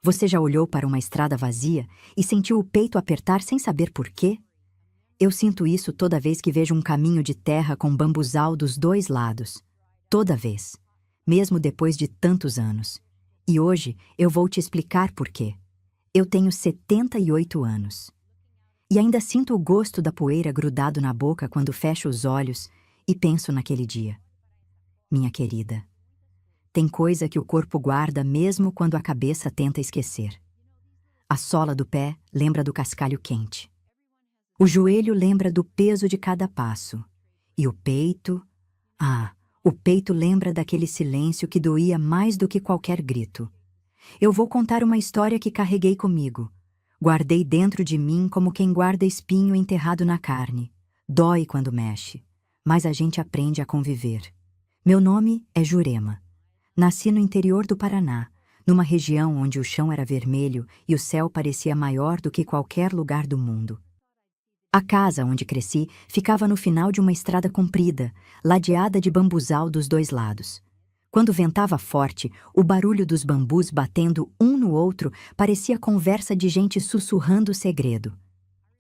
Você já olhou para uma estrada vazia e sentiu o peito apertar sem saber por quê? Eu sinto isso toda vez que vejo um caminho de terra com bambuzal dos dois lados. Toda vez. Mesmo depois de tantos anos. E hoje eu vou te explicar por quê. Eu tenho 78 anos. E ainda sinto o gosto da poeira grudado na boca quando fecho os olhos e penso naquele dia. Minha querida, tem coisa que o corpo guarda mesmo quando a cabeça tenta esquecer. A sola do pé lembra do cascalho quente. O joelho lembra do peso de cada passo. E o peito... o peito lembra daquele silêncio que doía mais do que qualquer grito. Eu vou contar uma história que carreguei comigo. Guardei dentro de mim como quem guarda espinho enterrado na carne. Dói quando mexe, mas a gente aprende a conviver. Meu nome é Jurema. Nasci no interior do Paraná, numa região onde o chão era vermelho e o céu parecia maior do que qualquer lugar do mundo. A casa onde cresci ficava no final de uma estrada comprida, ladeada de bambuzal dos dois lados. Quando ventava forte, o barulho dos bambus batendo um no outro parecia conversa de gente sussurrando segredo.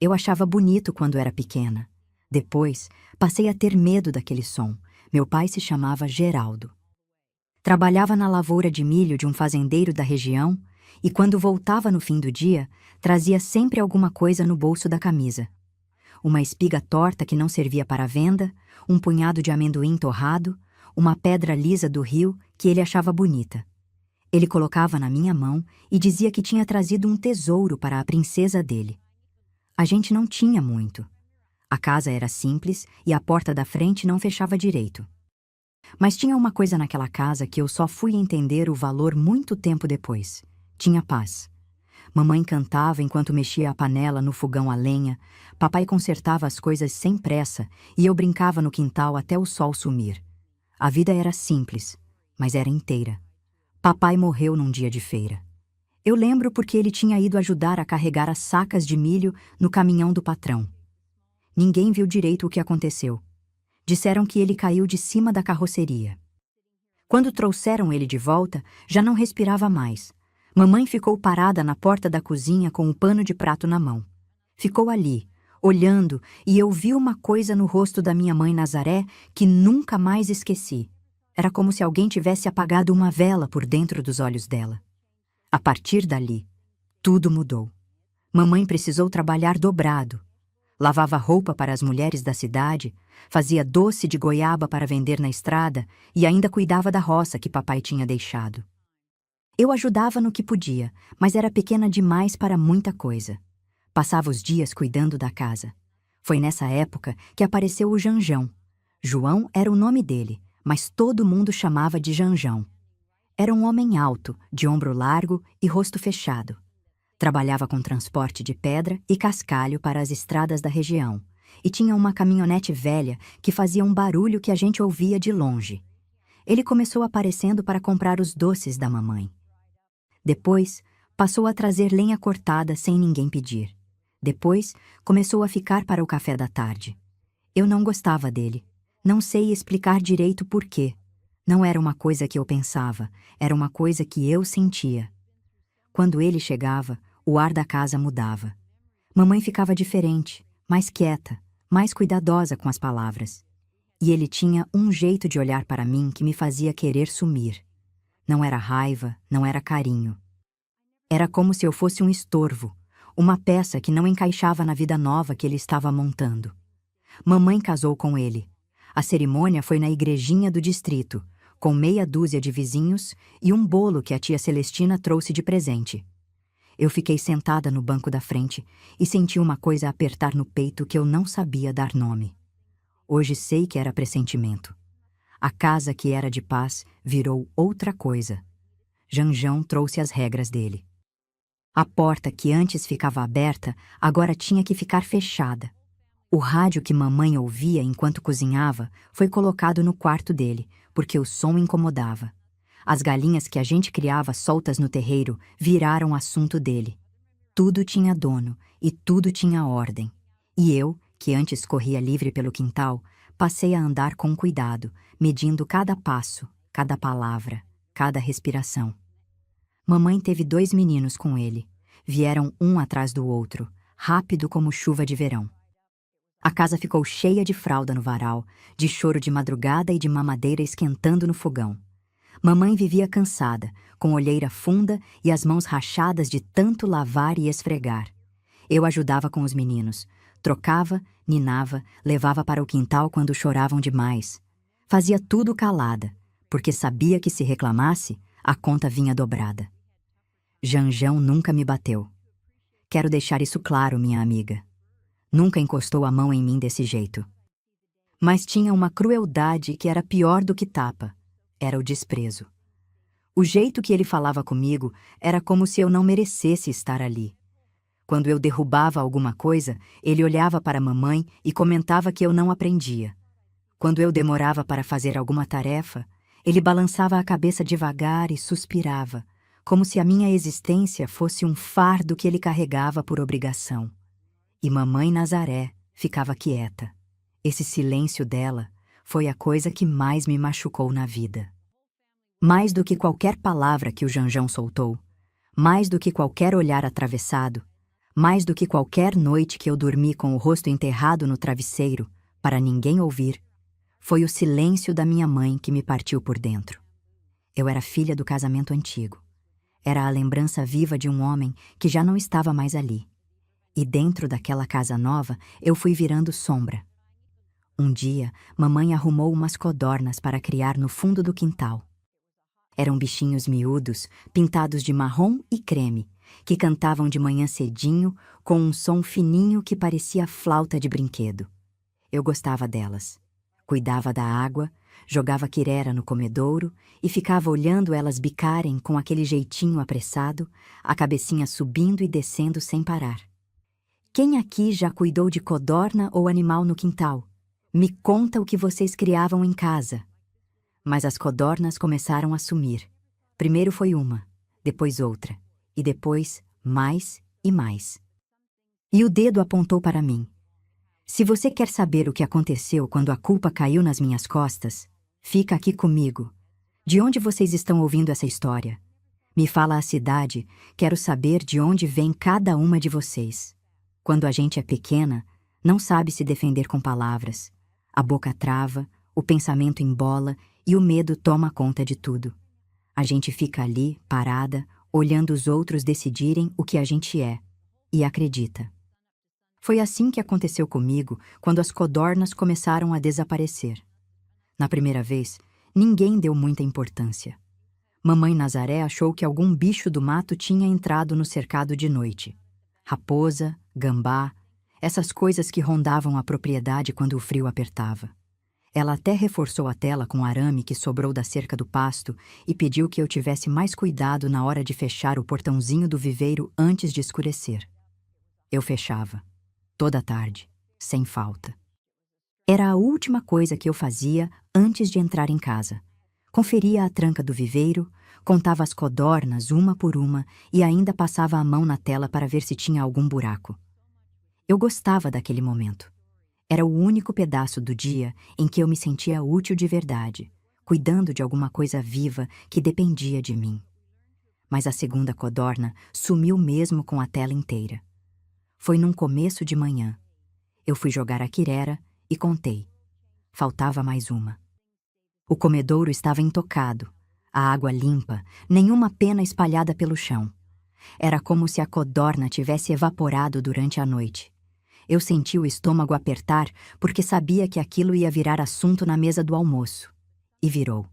Eu achava bonito quando era pequena. Depois, passei a ter medo daquele som. Meu pai se chamava Geraldo. Trabalhava na lavoura de milho de um fazendeiro da região e, quando voltava no fim do dia, trazia sempre alguma coisa no bolso da camisa. Uma espiga torta que não servia para venda, um punhado de amendoim torrado, uma pedra lisa do rio que ele achava bonita. Ele colocava na minha mão e dizia que tinha trazido um tesouro para a princesa dele. A gente não tinha muito. A casa era simples e a porta da frente não fechava direito. Mas tinha uma coisa naquela casa que eu só fui entender o valor muito tempo depois. Tinha paz. Mamãe cantava enquanto mexia a panela no fogão a lenha, papai consertava as coisas sem pressa e eu brincava no quintal até o sol sumir. A vida era simples, mas era inteira. Papai morreu num dia de feira. Eu lembro porque ele tinha ido ajudar a carregar as sacas de milho no caminhão do patrão. Ninguém viu direito o que aconteceu. Disseram que ele caiu de cima da carroceria. Quando trouxeram ele de volta, já não respirava mais. Mamãe ficou parada na porta da cozinha com um pano de prato na mão. Ficou ali, olhando, e eu vi uma coisa no rosto da minha mãe Nazaré que nunca mais esqueci. Era como se alguém tivesse apagado uma vela por dentro dos olhos dela. A partir dali, tudo mudou. Mamãe precisou trabalhar dobrado. Lavava roupa para as mulheres da cidade, fazia doce de goiaba para vender na estrada e ainda cuidava da roça que papai tinha deixado. Eu ajudava no que podia, mas era pequena demais para muita coisa. Passava os dias cuidando da casa. Foi nessa época que apareceu o Janjão. João era o nome dele, mas todo mundo chamava de Janjão. Era um homem alto, de ombro largo e rosto fechado. Trabalhava com transporte de pedra e cascalho para as estradas da região, e tinha uma caminhonete velha que fazia um barulho que a gente ouvia de longe. Ele começou aparecendo para comprar os doces da mamãe. Depois, passou a trazer lenha cortada sem ninguém pedir. Depois, começou a ficar para o café da tarde. Eu não gostava dele. Não sei explicar direito por quê. Não era uma coisa que eu pensava, era uma coisa que eu sentia. Quando ele chegava, o ar da casa mudava. Mamãe ficava diferente, mais quieta, mais cuidadosa com as palavras. E ele tinha um jeito de olhar para mim que me fazia querer sumir. Não era raiva, não era carinho. Era como se eu fosse um estorvo, uma peça que não encaixava na vida nova que ele estava montando. Mamãe casou com ele. A cerimônia foi na igrejinha do distrito, com meia dúzia de vizinhos e um bolo que a tia Celestina trouxe de presente. Eu fiquei sentada no banco da frente e senti uma coisa apertar no peito que eu não sabia dar nome. Hoje sei que era pressentimento. A casa que era de paz virou outra coisa. Janjão trouxe as regras dele. A porta que antes ficava aberta agora tinha que ficar fechada. O rádio que mamãe ouvia enquanto cozinhava foi colocado no quarto dele, porque o som incomodava. As galinhas que a gente criava soltas no terreiro viraram assunto dele. Tudo tinha dono e tudo tinha ordem. E eu, que antes corria livre pelo quintal, passei a andar com cuidado, medindo cada passo, cada palavra, cada respiração. Mamãe teve 2 meninos com ele. Vieram um atrás do outro, rápido como chuva de verão. A casa ficou cheia de fralda no varal, de choro de madrugada e de mamadeira esquentando no fogão. Mamãe vivia cansada, com olheira funda e as mãos rachadas de tanto lavar e esfregar. Eu ajudava com os meninos. Trocava, ninava, levava para o quintal quando choravam demais. Fazia tudo calada, porque sabia que se reclamasse, a conta vinha dobrada. Janjão nunca me bateu. Quero deixar isso claro, minha amiga. Nunca encostou a mão em mim desse jeito. Mas tinha uma crueldade que era pior do que tapa. Era o desprezo. O jeito que ele falava comigo era como se eu não merecesse estar ali. Quando eu derrubava alguma coisa, ele olhava para a mamãe e comentava que eu não aprendia. Quando eu demorava para fazer alguma tarefa, ele balançava a cabeça devagar e suspirava, como se a minha existência fosse um fardo que ele carregava por obrigação. E mamãe Nazaré ficava quieta. Esse silêncio dela foi a coisa que mais me machucou na vida. Mais do que qualquer palavra que o Janjão soltou, mais do que qualquer olhar atravessado, mais do que qualquer noite que eu dormi com o rosto enterrado no travesseiro, para ninguém ouvir, foi o silêncio da minha mãe que me partiu por dentro. Eu era filha do casamento antigo. Era a lembrança viva de um homem que já não estava mais ali. E dentro daquela casa nova, eu fui virando sombra. Um dia, mamãe arrumou umas codornas para criar no fundo do quintal. Eram bichinhos miúdos, pintados de marrom e creme, que cantavam de manhã cedinho, com um som fininho que parecia flauta de brinquedo. Eu gostava delas. Cuidava da água, jogava quirera no comedouro e ficava olhando elas bicarem com aquele jeitinho apressado, a cabecinha subindo e descendo sem parar. Quem aqui já cuidou de codorna ou animal no quintal? Me conta o que vocês criavam em casa. Mas as codornas começaram a sumir. Primeiro foi uma, depois outra, e depois mais e mais. E o dedo apontou para mim. Se você quer saber o que aconteceu quando a culpa caiu nas minhas costas, fica aqui comigo. De onde vocês estão ouvindo essa história? Me fala a cidade, quero saber de onde vem cada uma de vocês. Quando a gente é pequena, não sabe se defender com palavras. A boca trava, o pensamento embola e o medo toma conta de tudo. A gente fica ali, parada, olhando os outros decidirem o que a gente é, e acredita. Foi assim que aconteceu comigo quando as codornas começaram a desaparecer. Na primeira vez, ninguém deu muita importância. Mamãe Nazaré achou que algum bicho do mato tinha entrado no cercado de noite. Raposa, gambá, essas coisas que rondavam a propriedade quando o frio apertava. Ela até reforçou a tela com arame que sobrou da cerca do pasto e pediu que eu tivesse mais cuidado na hora de fechar o portãozinho do viveiro antes de escurecer. Eu fechava, toda tarde, sem falta. Era a última coisa que eu fazia antes de entrar em casa. Conferia a tranca do viveiro, contava as codornas uma por uma e ainda passava a mão na tela para ver se tinha algum buraco. Eu gostava daquele momento. Era o único pedaço do dia em que eu me sentia útil de verdade, cuidando de alguma coisa viva que dependia de mim. Mas a segunda codorna sumiu mesmo com a tela inteira. Foi num começo de manhã. Eu fui jogar a quirera e contei. Faltava mais uma. O comedouro estava intocado, a água limpa, nenhuma pena espalhada pelo chão. Era como se a codorna tivesse evaporado durante a noite. Eu senti o estômago apertar porque sabia que aquilo ia virar assunto na mesa do almoço. E virou.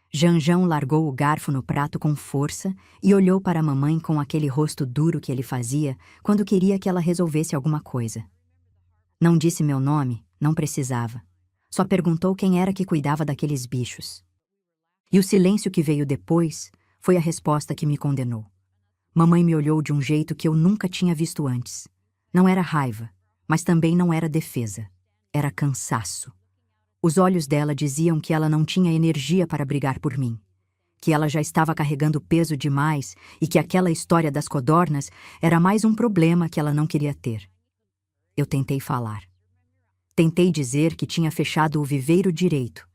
Janjão largou o garfo no prato com força e olhou para a mamãe com aquele rosto duro que ele fazia quando queria que ela resolvesse alguma coisa. Não disse meu nome, não precisava. Só perguntou quem era que cuidava daqueles bichos. E o silêncio que veio depois foi a resposta que me condenou. Mamãe me olhou de um jeito que eu nunca tinha visto antes. Não era raiva, mas também não era defesa. Era cansaço. Os olhos dela diziam que ela não tinha energia para brigar por mim, que ela já estava carregando peso demais e que aquela história das codornas era mais um problema que ela não queria ter. Eu tentei falar. Tentei dizer que tinha fechado o viveiro direito,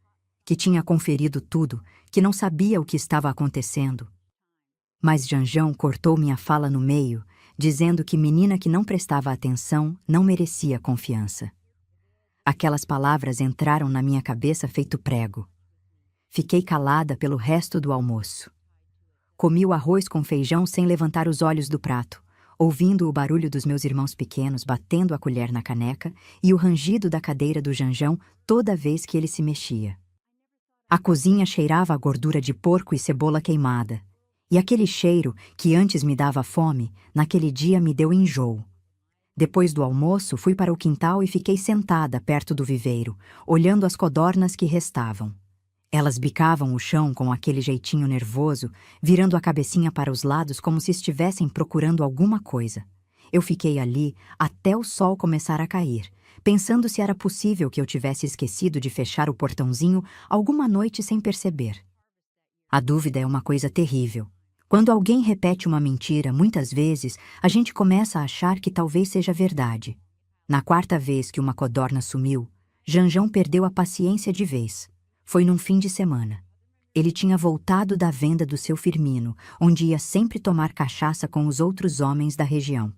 que tinha conferido tudo, que não sabia o que estava acontecendo. Mas Janjão cortou minha fala no meio, dizendo que menina que não prestava atenção não merecia confiança. Aquelas palavras entraram na minha cabeça feito prego. Fiquei calada pelo resto do almoço. Comi o arroz com feijão sem levantar os olhos do prato, ouvindo o barulho dos meus irmãos pequenos batendo a colher na caneca e o rangido da cadeira do Janjão toda vez que ele se mexia. A cozinha cheirava a gordura de porco e cebola queimada, e aquele cheiro, que antes me dava fome, naquele dia me deu enjoo. Depois do almoço, fui para o quintal e fiquei sentada perto do viveiro, olhando as codornas que restavam. Elas bicavam o chão com aquele jeitinho nervoso, virando a cabecinha para os lados como se estivessem procurando alguma coisa. Eu fiquei ali até o sol começar a cair, pensando se era possível que eu tivesse esquecido de fechar o portãozinho alguma noite sem perceber. A dúvida é uma coisa terrível. Quando alguém repete uma mentira, muitas vezes, a gente começa a achar que talvez seja verdade. Na quarta vez que uma codorna sumiu, Janjão perdeu a paciência de vez. Foi num fim de semana. Ele tinha voltado da venda do seu Firmino, onde ia sempre tomar cachaça com os outros homens da região.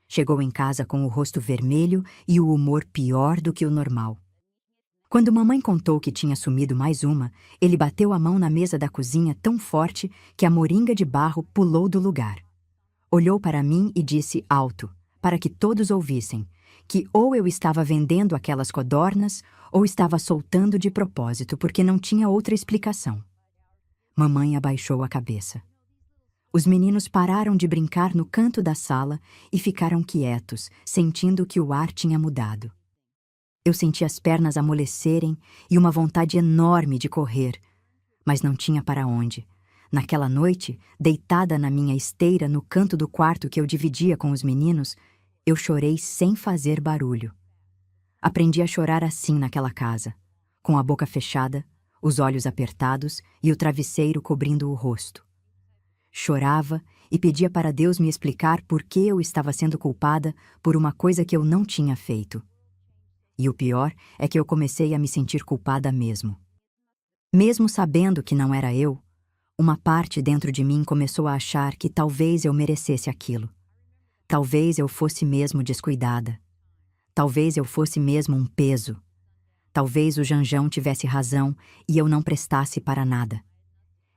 Chegou em casa com o rosto vermelho e o humor pior do que o normal. Quando mamãe contou que tinha sumido mais uma, ele bateu a mão na mesa da cozinha tão forte que a moringa de barro pulou do lugar. Olhou para mim e disse alto, para que todos ouvissem, que ou eu estava vendendo aquelas codornas ou estava soltando de propósito porque não tinha outra explicação. Mamãe abaixou a cabeça. Os meninos pararam de brincar no canto da sala e ficaram quietos, sentindo que o ar tinha mudado. Eu senti as pernas amolecerem e uma vontade enorme de correr, mas não tinha para onde. Naquela noite, deitada na minha esteira no canto do quarto que eu dividia com os meninos, eu chorei sem fazer barulho. Aprendi a chorar assim naquela casa, com a boca fechada, os olhos apertados e o travesseiro cobrindo o rosto. Chorava e pedia para Deus me explicar por que eu estava sendo culpada por uma coisa que eu não tinha feito. E o pior é que eu comecei a me sentir culpada mesmo. Mesmo sabendo que não era eu, uma parte dentro de mim começou a achar que talvez eu merecesse aquilo. Talvez eu fosse mesmo descuidada. Talvez eu fosse mesmo um peso. Talvez o Janjão tivesse razão e eu não prestasse para nada.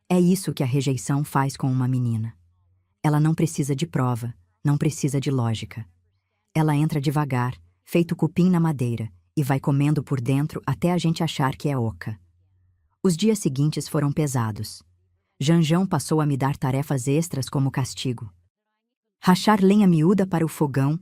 É isso que a rejeição faz com uma menina. Ela não precisa de prova, não precisa de lógica. Ela entra devagar, feito cupim na madeira, e vai comendo por dentro até a gente achar que é oca. Os dias seguintes foram pesados. Janjão passou a me dar tarefas extras como castigo. Rachar lenha miúda para o fogão,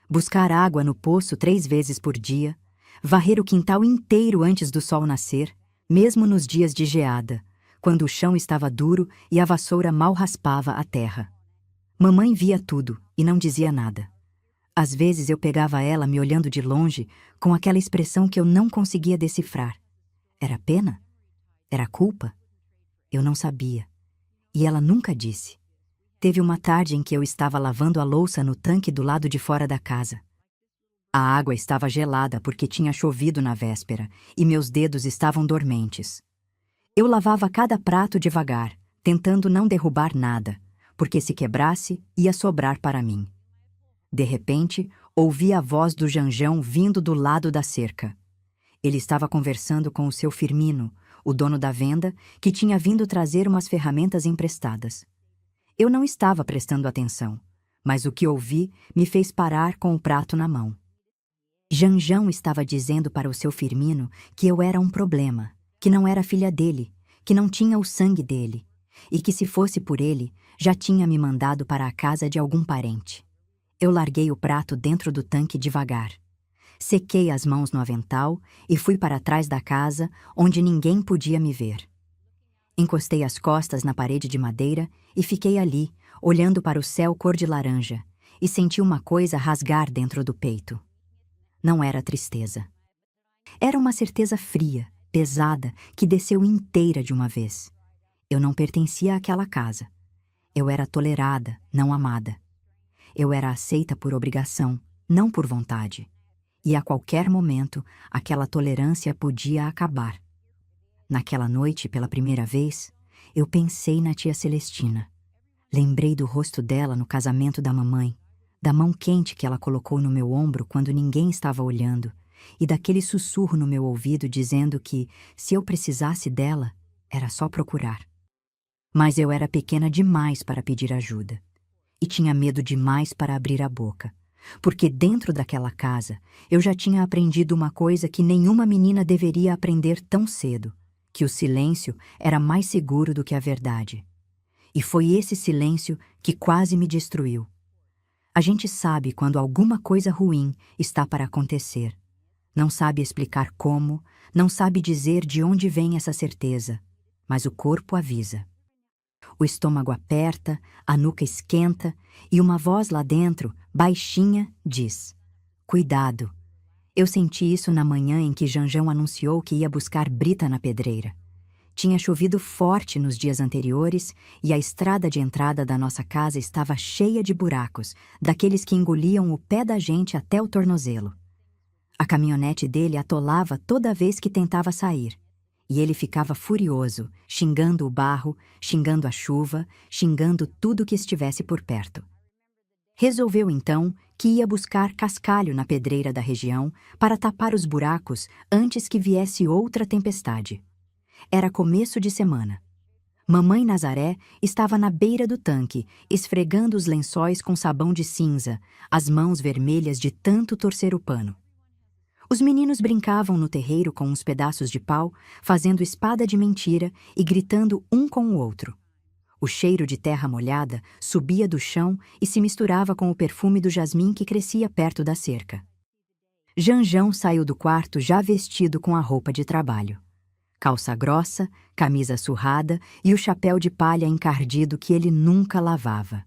buscar água no poço 3 vezes por dia, varrer o quintal inteiro antes do sol nascer, mesmo nos dias de geada, quando o chão estava duro e a vassoura mal raspava a terra. Mamãe via tudo e não dizia nada. Às vezes eu pegava ela me olhando de longe com aquela expressão que eu não conseguia decifrar. Era pena? Era culpa? Eu não sabia. E ela nunca disse. Teve uma tarde em que eu estava lavando a louça no tanque do lado de fora da casa. A água estava gelada porque tinha chovido na véspera e meus dedos estavam dormentes. Eu lavava cada prato devagar, tentando não derrubar nada, porque se quebrasse, ia sobrar para mim. De repente, ouvi a voz do Janjão vindo do lado da cerca. Ele estava conversando com o seu Firmino, o dono da venda, que tinha vindo trazer umas ferramentas emprestadas. Eu não estava prestando atenção, mas o que ouvi me fez parar com o prato na mão. Janjão estava dizendo para o seu Firmino que eu era um problema, que não era filha dele, que não tinha o sangue dele, e que se fosse por ele, já tinha me mandado para a casa de algum parente. Eu larguei o prato dentro do tanque devagar. Sequei as mãos no avental e fui para trás da casa, onde ninguém podia me ver. Encostei as costas na parede de madeira e fiquei ali, olhando para o céu cor de laranja, e senti uma coisa rasgar dentro do peito. Não era tristeza. Era uma certeza fria, pesada, que desceu inteira de uma vez. Eu não pertencia àquela casa. Eu era tolerada, não amada. Eu era aceita por obrigação, não por vontade. E a qualquer momento, aquela tolerância podia acabar. Naquela noite, pela primeira vez, eu pensei na tia Celestina. Lembrei do rosto dela no casamento da mamãe, da mão quente que ela colocou no meu ombro quando ninguém estava olhando, e daquele sussurro no meu ouvido dizendo que, se eu precisasse dela, era só procurar. Mas eu era pequena demais para pedir ajuda, e tinha medo demais para abrir a boca, porque dentro daquela casa eu já tinha aprendido uma coisa que nenhuma menina deveria aprender tão cedo, que o silêncio era mais seguro do que a verdade. E foi esse silêncio que quase me destruiu. A gente sabe quando alguma coisa ruim está para acontecer. Não sabe explicar como, não sabe dizer de onde vem essa certeza, mas o corpo avisa. O estômago aperta, a nuca esquenta e uma voz lá dentro, baixinha, diz: "Cuidado." Eu senti isso na manhã em que Janjão anunciou que ia buscar Brita na pedreira. Tinha chovido forte nos dias anteriores e a estrada de entrada da nossa casa estava cheia de buracos, daqueles que engoliam o pé da gente até o tornozelo. A caminhonete dele atolava toda vez que tentava sair. E ele ficava furioso, xingando o barro, xingando a chuva, xingando tudo que estivesse por perto. Resolveu então que ia buscar cascalho na pedreira da região para tapar os buracos antes que viesse outra tempestade. Era começo de semana. Mamãe Nazaré estava na beira do tanque, esfregando os lençóis com sabão de cinza, as mãos vermelhas de tanto torcer o pano. Os meninos brincavam no terreiro com uns pedaços de pau, fazendo espada de mentira e gritando um com o outro. O cheiro de terra molhada subia do chão e se misturava com o perfume do jasmim que crescia perto da cerca. Janjão saiu do quarto já vestido com a roupa de trabalho. Calça grossa, camisa surrada e o chapéu de palha encardido que ele nunca lavava.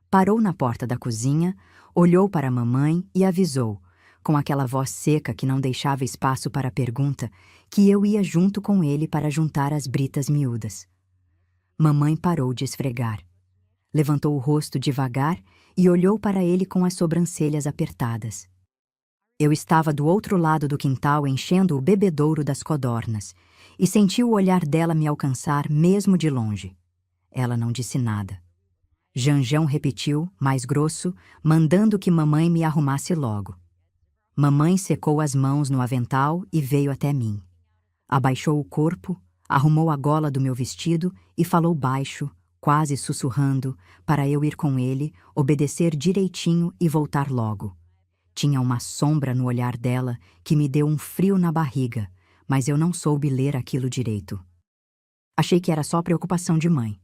Parou na porta da cozinha, olhou para a mamãe e avisou, com aquela voz seca que não deixava espaço para a pergunta, que eu ia junto com ele para juntar as britas miúdas. Mamãe parou de esfregar. Levantou o rosto devagar e olhou para ele com as sobrancelhas apertadas. Eu estava do outro lado do quintal enchendo o bebedouro das codornas e senti o olhar dela me alcançar mesmo de longe. Ela não disse nada. Janjão repetiu, mais grosso, mandando que mamãe me arrumasse logo. Mamãe secou as mãos no avental e veio até mim. Abaixou o corpo, arrumou a gola do meu vestido e falou baixo, quase sussurrando, para eu ir com ele, obedecer direitinho e voltar logo. Tinha uma sombra no olhar dela que me deu um frio na barriga, mas eu não soube ler aquilo direito. Achei que era só preocupação de mãe.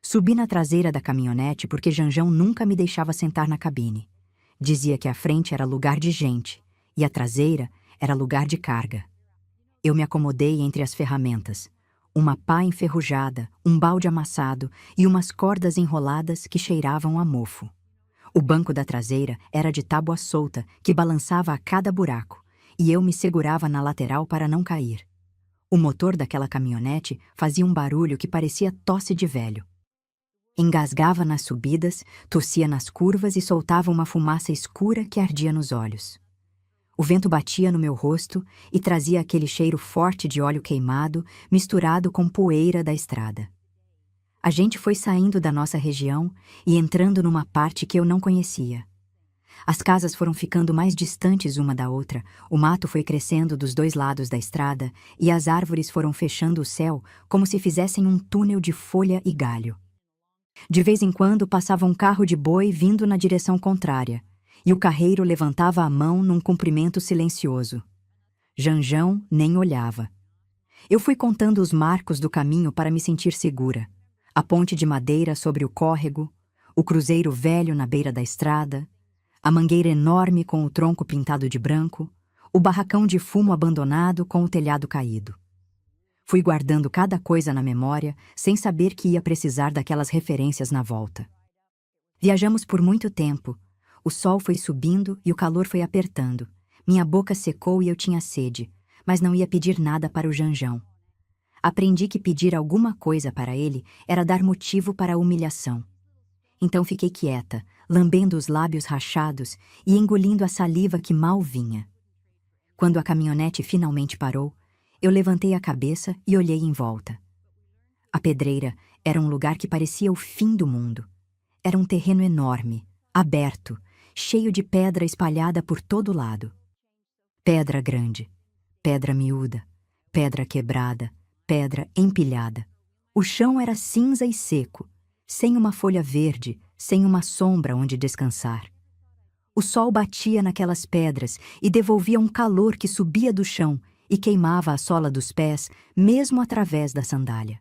Subi na traseira da caminhonete porque Janjão nunca me deixava sentar na cabine. Dizia que a frente era lugar de gente e a traseira era lugar de carga. Eu me acomodei entre as ferramentas, uma pá enferrujada, um balde amassado e umas cordas enroladas que cheiravam a mofo. O banco da traseira era de tábua solta que balançava a cada buraco, e eu me segurava na lateral para não cair. O motor daquela caminhonete fazia um barulho que parecia tosse de velho. Engasgava nas subidas, tossia nas curvas e soltava uma fumaça escura que ardia nos olhos. O vento batia no meu rosto e trazia aquele cheiro forte de óleo queimado, misturado com poeira da estrada. A gente foi saindo da nossa região e entrando numa parte que eu não conhecia. As casas foram ficando mais distantes uma da outra, o mato foi crescendo dos dois lados da estrada e as árvores foram fechando o céu como se fizessem um túnel de folha e galho. De vez em quando passava um carro de boi vindo na direção contrária, e o carreiro levantava a mão num cumprimento silencioso. Janjão nem olhava. Eu fui contando os marcos do caminho para me sentir segura. A ponte de madeira sobre o córrego, o cruzeiro velho na beira da estrada, a mangueira enorme com o tronco pintado de branco, o barracão de fumo abandonado com o telhado caído. Fui guardando cada coisa na memória, sem saber que ia precisar daquelas referências na volta. Viajamos por muito tempo. O sol foi subindo e o calor foi apertando. Minha boca secou e eu tinha sede, mas não ia pedir nada para o Janjão. Aprendi que pedir alguma coisa para ele era dar motivo para a humilhação. Então fiquei quieta, lambendo os lábios rachados e engolindo a saliva que mal vinha. Quando a caminhonete finalmente parou, eu levantei a cabeça e olhei em volta. A pedreira era um lugar que parecia o fim do mundo. Era um terreno enorme, aberto, cheio de pedra espalhada por todo lado. Pedra grande, pedra miúda, pedra quebrada, pedra empilhada. O chão era cinza e seco, sem uma folha verde, sem uma sombra onde descansar. O sol batia naquelas pedras e devolvia um calor que subia do chão e queimava a sola dos pés, mesmo através da sandália.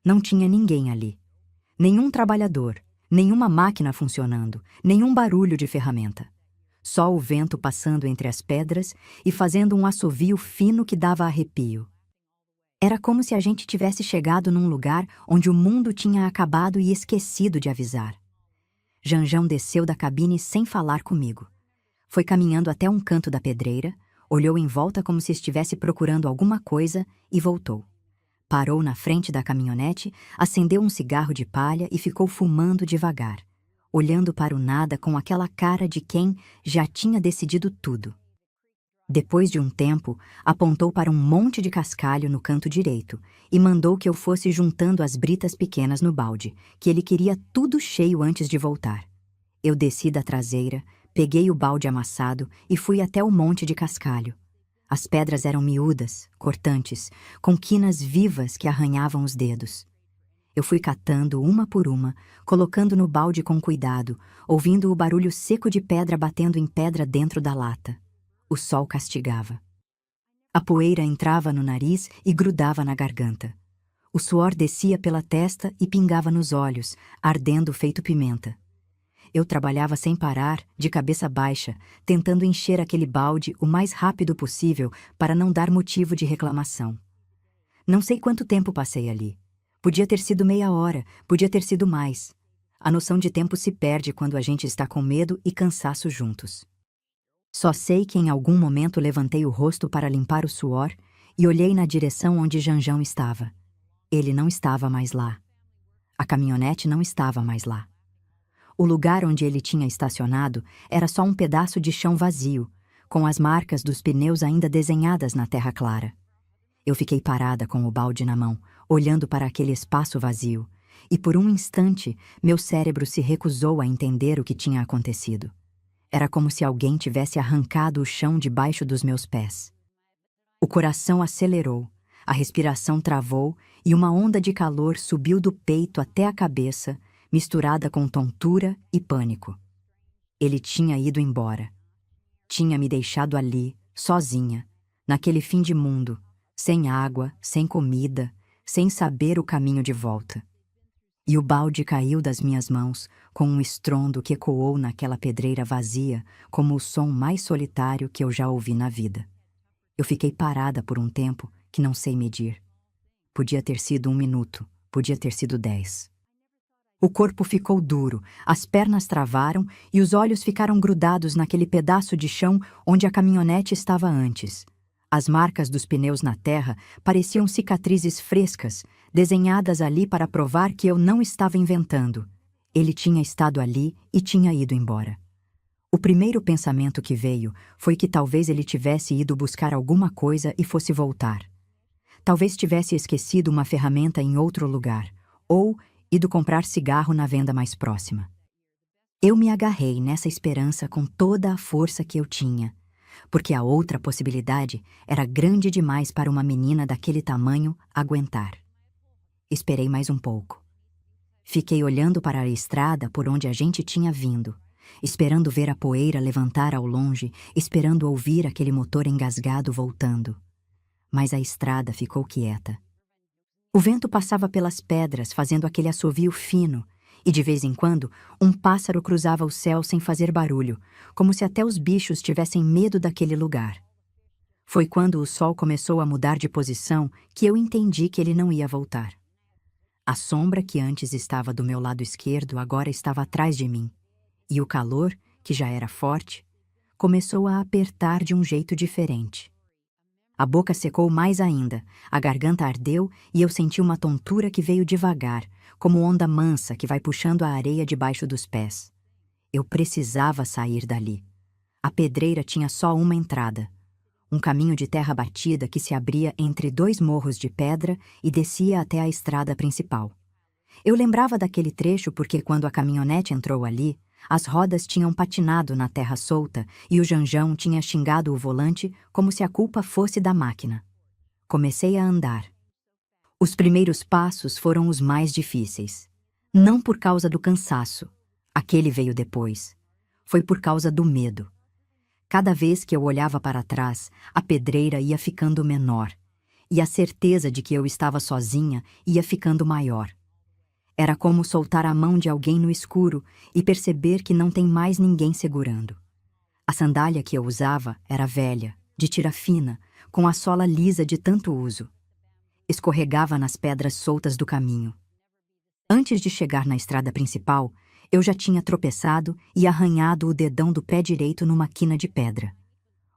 Não tinha ninguém ali. Nenhum trabalhador, nenhuma máquina funcionando, nenhum barulho de ferramenta. Só o vento passando entre as pedras e fazendo um assovio fino que dava arrepio. Era como se a gente tivesse chegado num lugar onde o mundo tinha acabado e esquecido de avisar. Janjão desceu da cabine sem falar comigo. Foi caminhando até um canto da pedreira, olhou em volta como se estivesse procurando alguma coisa e voltou. Parou na frente da caminhonete, acendeu um cigarro de palha e ficou fumando devagar, olhando para o nada com aquela cara de quem já tinha decidido tudo. Depois de um tempo, apontou para um monte de cascalho no canto direito e mandou que eu fosse juntando as britas pequenas no balde, que ele queria tudo cheio antes de voltar. Eu desci da traseira, peguei o balde amassado e fui até o monte de cascalho. As pedras eram miúdas, cortantes, com quinas vivas que arranhavam os dedos. Eu fui catando uma por uma, colocando no balde com cuidado, ouvindo o barulho seco de pedra batendo em pedra dentro da lata. O sol castigava. A poeira entrava no nariz e grudava na garganta. O suor descia pela testa e pingava nos olhos, ardendo feito pimenta. Eu trabalhava sem parar, de cabeça baixa, tentando encher aquele balde o mais rápido possível para não dar motivo de reclamação. Não sei quanto tempo passei ali. Podia ter sido meia hora, podia ter sido mais. A noção de tempo se perde quando a gente está com medo e cansaço juntos. Só sei que em algum momento levantei o rosto para limpar o suor e olhei na direção onde Janjão estava. Ele não estava mais lá. A caminhonete não estava mais lá. O lugar onde ele tinha estacionado era só um pedaço de chão vazio, com as marcas dos pneus ainda desenhadas na terra clara. Eu fiquei parada com o balde na mão, olhando para aquele espaço vazio, e por um instante meu cérebro se recusou a entender o que tinha acontecido. Era como se alguém tivesse arrancado o chão debaixo dos meus pés. O coração acelerou, a respiração travou e uma onda de calor subiu do peito até a cabeça, misturada com tontura e pânico. Ele tinha ido embora. Tinha me deixado ali, sozinha, naquele fim de mundo, sem água, sem comida, sem saber o caminho de volta. E o balde caiu das minhas mãos com um estrondo que ecoou naquela pedreira vazia como o som mais solitário que eu já ouvi na vida. Eu fiquei parada por um tempo que não sei medir. Podia ter sido 1 minuto, podia ter sido 10. O corpo ficou duro, as pernas travaram e os olhos ficaram grudados naquele pedaço de chão onde a caminhonete estava antes. As marcas dos pneus na terra pareciam cicatrizes frescas, desenhadas ali para provar que eu não estava inventando. Ele tinha estado ali e tinha ido embora. O primeiro pensamento que veio foi que talvez ele tivesse ido buscar alguma coisa e fosse voltar. Talvez tivesse esquecido uma ferramenta em outro lugar, ou ido comprar cigarro na venda mais próxima. Eu me agarrei nessa esperança com toda a força que eu tinha, porque a outra possibilidade era grande demais para uma menina daquele tamanho aguentar. Esperei mais um pouco. Fiquei olhando para a estrada por onde a gente tinha vindo, esperando ver a poeira levantar ao longe, esperando ouvir aquele motor engasgado voltando. Mas a estrada ficou quieta. O vento passava pelas pedras, fazendo aquele assovio fino, e de vez em quando um pássaro cruzava o céu sem fazer barulho, como se até os bichos tivessem medo daquele lugar. Foi quando o sol começou a mudar de posição que eu entendi que ele não ia voltar. A sombra que antes estava do meu lado esquerdo agora estava atrás de mim, e o calor, que já era forte, começou a apertar de um jeito diferente. A boca secou mais ainda, a garganta ardeu e eu senti uma tontura que veio devagar, como onda mansa que vai puxando a areia debaixo dos pés. Eu precisava sair dali. A pedreira tinha só uma entrada. Um caminho de terra batida que se abria entre 2 morros de pedra e descia até a estrada principal. Eu lembrava daquele trecho porque quando a caminhonete entrou ali, as rodas tinham patinado na terra solta e o Janjão tinha xingado o volante como se a culpa fosse da máquina. Comecei a andar. Os primeiros passos foram os mais difíceis. Não por causa do cansaço. Aquele veio depois. Foi por causa do medo. Cada vez que eu olhava para trás, a pedreira ia ficando menor, e a certeza de que eu estava sozinha ia ficando maior. Era como soltar a mão de alguém no escuro e perceber que não tem mais ninguém segurando. A sandália que eu usava era velha, de tira fina, com a sola lisa de tanto uso. Escorregava nas pedras soltas do caminho. Antes de chegar na estrada principal, eu já tinha tropeçado e arranhado o dedão do pé direito numa quina de pedra.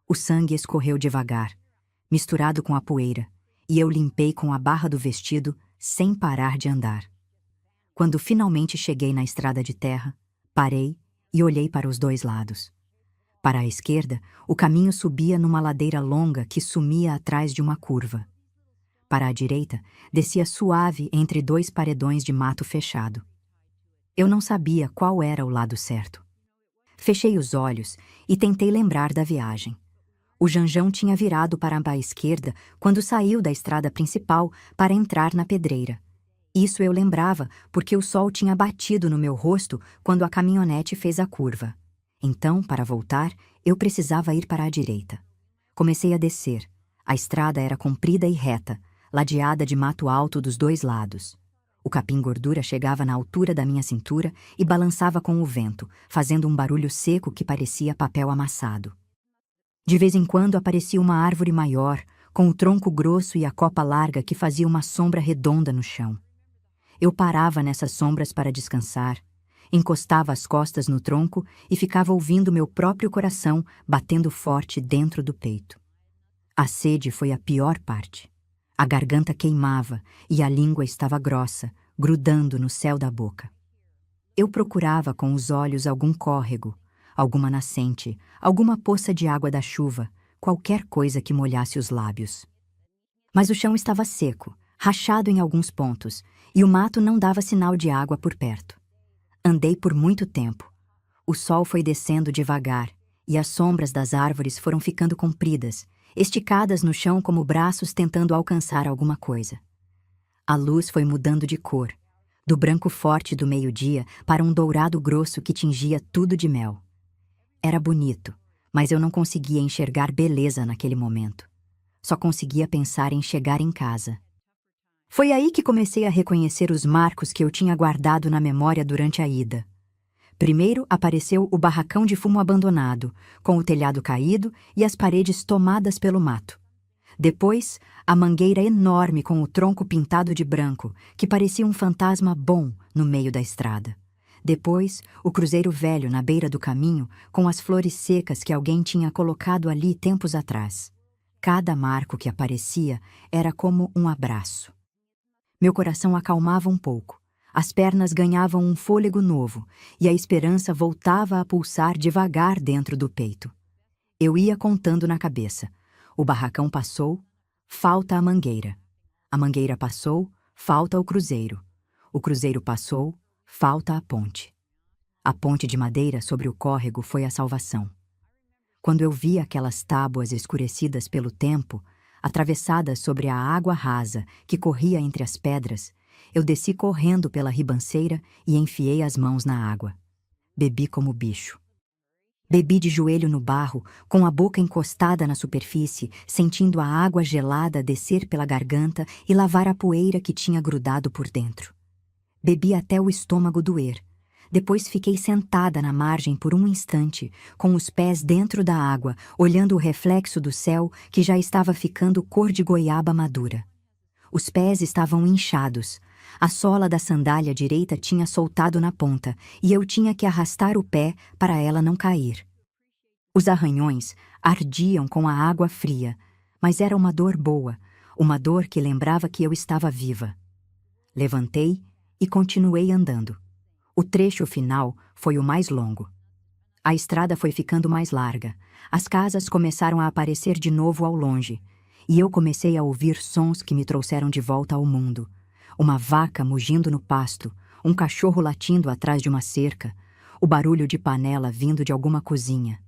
O sangue escorreu devagar, misturado com a poeira, e eu limpei com a barra do vestido sem parar de andar. Quando finalmente cheguei na estrada de terra, parei e olhei para os dois lados. Para a esquerda, o caminho subia numa ladeira longa que sumia atrás de uma curva. Para a direita, descia suave entre dois paredões de mato fechado. Eu não sabia qual era o lado certo. Fechei os olhos e tentei lembrar da viagem. O Janjão tinha virado para a esquerda quando saiu da estrada principal para entrar na pedreira. Isso eu lembrava porque o sol tinha batido no meu rosto quando a caminhonete fez a curva. Então, para voltar, eu precisava ir para a direita. Comecei a descer. A estrada era comprida e reta, ladeada de mato alto dos dois lados. O capim-gordura chegava na altura da minha cintura e balançava com o vento, fazendo um barulho seco que parecia papel amassado. De vez em quando aparecia uma árvore maior, com o tronco grosso e a copa larga que fazia uma sombra redonda no chão. Eu parava nessas sombras para descansar, encostava as costas no tronco e ficava ouvindo meu próprio coração batendo forte dentro do peito. A sede foi a pior parte. A garganta queimava e a língua estava grossa, grudando no céu da boca. Eu procurava com os olhos algum córrego, alguma nascente, alguma poça de água da chuva, qualquer coisa que molhasse os lábios. Mas o chão estava seco, rachado em alguns pontos, e o mato não dava sinal de água por perto. Andei por muito tempo. O sol foi descendo devagar, e as sombras das árvores foram ficando compridas, esticadas no chão como braços tentando alcançar alguma coisa. A luz foi mudando de cor, do branco forte do meio-dia para um dourado grosso que tingia tudo de mel. Era bonito, mas eu não conseguia enxergar beleza naquele momento. Só conseguia pensar em chegar em casa. Foi aí que comecei a reconhecer os marcos que eu tinha guardado na memória durante a ida. Primeiro apareceu o barracão de fumo abandonado, com o telhado caído e as paredes tomadas pelo mato. Depois, a mangueira enorme com o tronco pintado de branco, que parecia um fantasma bom no meio da estrada. Depois, o cruzeiro velho na beira do caminho, com as flores secas que alguém tinha colocado ali tempos atrás. Cada marco que aparecia era como um abraço. Meu coração acalmava um pouco. As pernas ganhavam um fôlego novo e a esperança voltava a pulsar devagar dentro do peito. Eu ia contando na cabeça. O barracão passou, falta a mangueira. A mangueira passou, falta o cruzeiro. O cruzeiro passou, falta a ponte. A ponte de madeira sobre o córrego foi a salvação. Quando eu vi aquelas tábuas escurecidas pelo tempo, atravessadas sobre a água rasa que corria entre as pedras, eu desci correndo pela ribanceira e enfiei as mãos na água. Bebi como bicho. Bebi de joelho no barro, com a boca encostada na superfície, sentindo a água gelada descer pela garganta e lavar a poeira que tinha grudado por dentro. Bebi até o estômago doer. Depois fiquei sentada na margem por um instante, com os pés dentro da água, olhando o reflexo do céu que já estava ficando cor de goiaba madura. Os pés estavam inchados. A sola da sandália direita tinha soltado na ponta e eu tinha que arrastar o pé para ela não cair. Os arranhões ardiam com a água fria, mas era uma dor boa, uma dor que lembrava que eu estava viva. Levantei e continuei andando. O trecho final foi o mais longo. A estrada foi ficando mais larga. As casas começaram a aparecer de novo ao longe, e eu comecei a ouvir sons que me trouxeram de volta ao mundo. uma vaca mugindo no pasto, um cachorro latindo atrás de uma cerca, o barulho de panela vindo de alguma cozinha.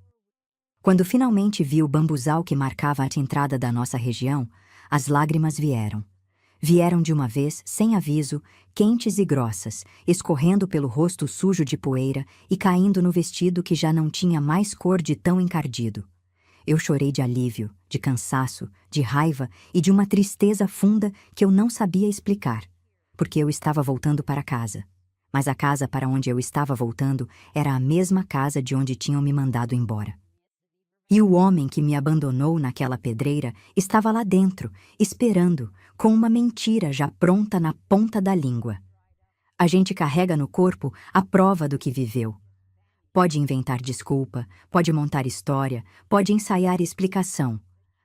Quando finalmente vi o bambuzal que marcava a entrada da nossa região, as lágrimas vieram. Vieram de uma vez, sem aviso, quentes e grossas, escorrendo pelo rosto sujo de poeira e caindo no vestido que já não tinha mais cor de tão encardido. Eu chorei de alívio, de cansaço, de raiva e de uma tristeza funda que eu não sabia explicar, porque eu estava voltando para casa. Mas a casa para onde eu estava voltando era a mesma casa de onde tinham me mandado embora. E o homem que me abandonou naquela pedreira estava lá dentro, esperando, com uma mentira já pronta na ponta da língua. A gente carrega no corpo a prova do que viveu. Pode inventar desculpa, pode montar história, pode ensaiar explicação,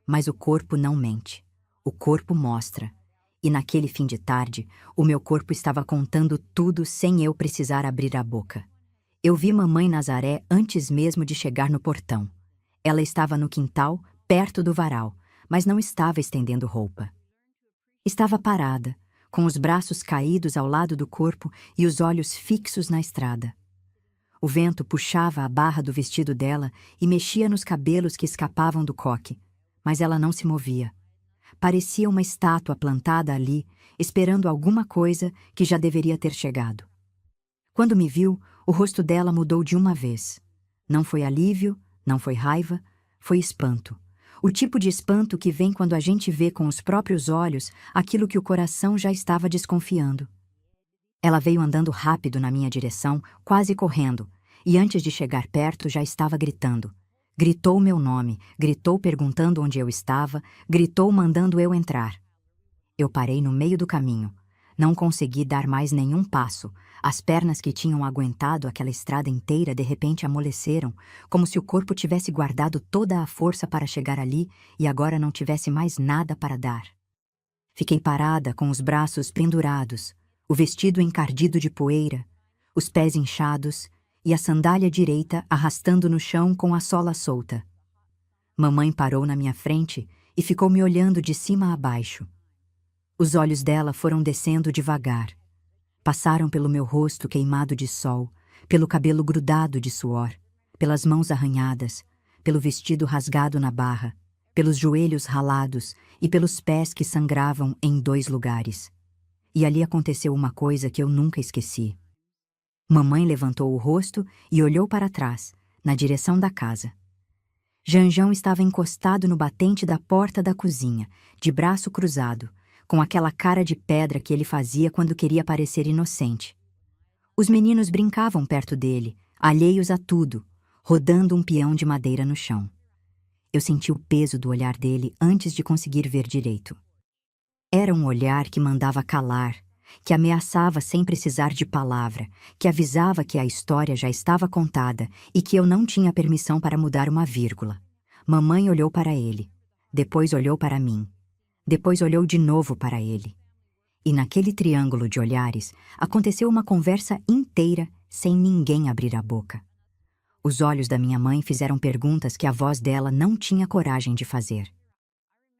mas o corpo não mente. O corpo mostra. E naquele fim de tarde, o meu corpo estava contando tudo sem eu precisar abrir a boca. Eu vi Mamãe Nazaré antes mesmo de chegar no portão. Ela estava no quintal, perto do varal, mas não estava estendendo roupa. Estava parada, com os braços caídos ao lado do corpo e os olhos fixos na estrada. O vento puxava a barra do vestido dela e mexia nos cabelos que escapavam do coque, mas ela não se movia. Parecia uma estátua plantada ali, esperando alguma coisa que já deveria ter chegado. Quando me viu, o rosto dela mudou de uma vez. Não foi alívio, não foi raiva, foi espanto. O tipo de espanto que vem quando a gente vê com os próprios olhos aquilo que o coração já estava desconfiando. Ela veio andando rápido na minha direção, quase correndo, e antes de chegar perto já estava gritando. Gritou meu nome, gritou perguntando onde eu estava, gritou mandando eu entrar. Eu parei no meio do caminho. Não consegui dar mais nenhum passo. As pernas que tinham aguentado aquela estrada inteira de repente amoleceram, como se o corpo tivesse guardado toda a força para chegar ali e agora não tivesse mais nada para dar. Fiquei parada com os braços pendurados, o vestido encardido de poeira, os pés inchados e a sandália direita arrastando no chão com a sola solta. Mamãe parou na minha frente e ficou me olhando de cima a baixo. Os olhos dela foram descendo devagar. Passaram pelo meu rosto queimado de sol, pelo cabelo grudado de suor, pelas mãos arranhadas, pelo vestido rasgado na barra, pelos joelhos ralados e pelos pés que sangravam em 2 lugares. E ali aconteceu uma coisa que eu nunca esqueci. Mamãe levantou o rosto e olhou para trás, na direção da casa. Janjão estava encostado no batente da porta da cozinha, de braço cruzado, com aquela cara de pedra que ele fazia quando queria parecer inocente. Os meninos brincavam perto dele, alheios a tudo, rodando um peão de madeira no chão. Eu senti o peso do olhar dele antes de conseguir ver direito. Era um olhar que mandava calar, que ameaçava sem precisar de palavra, que avisava que a história já estava contada e que eu não tinha permissão para mudar uma vírgula. Mamãe olhou para ele, depois olhou para mim, depois olhou de novo para ele. E naquele triângulo de olhares aconteceu uma conversa inteira sem ninguém abrir a boca. Os olhos da minha mãe fizeram perguntas que a voz dela não tinha coragem de fazer.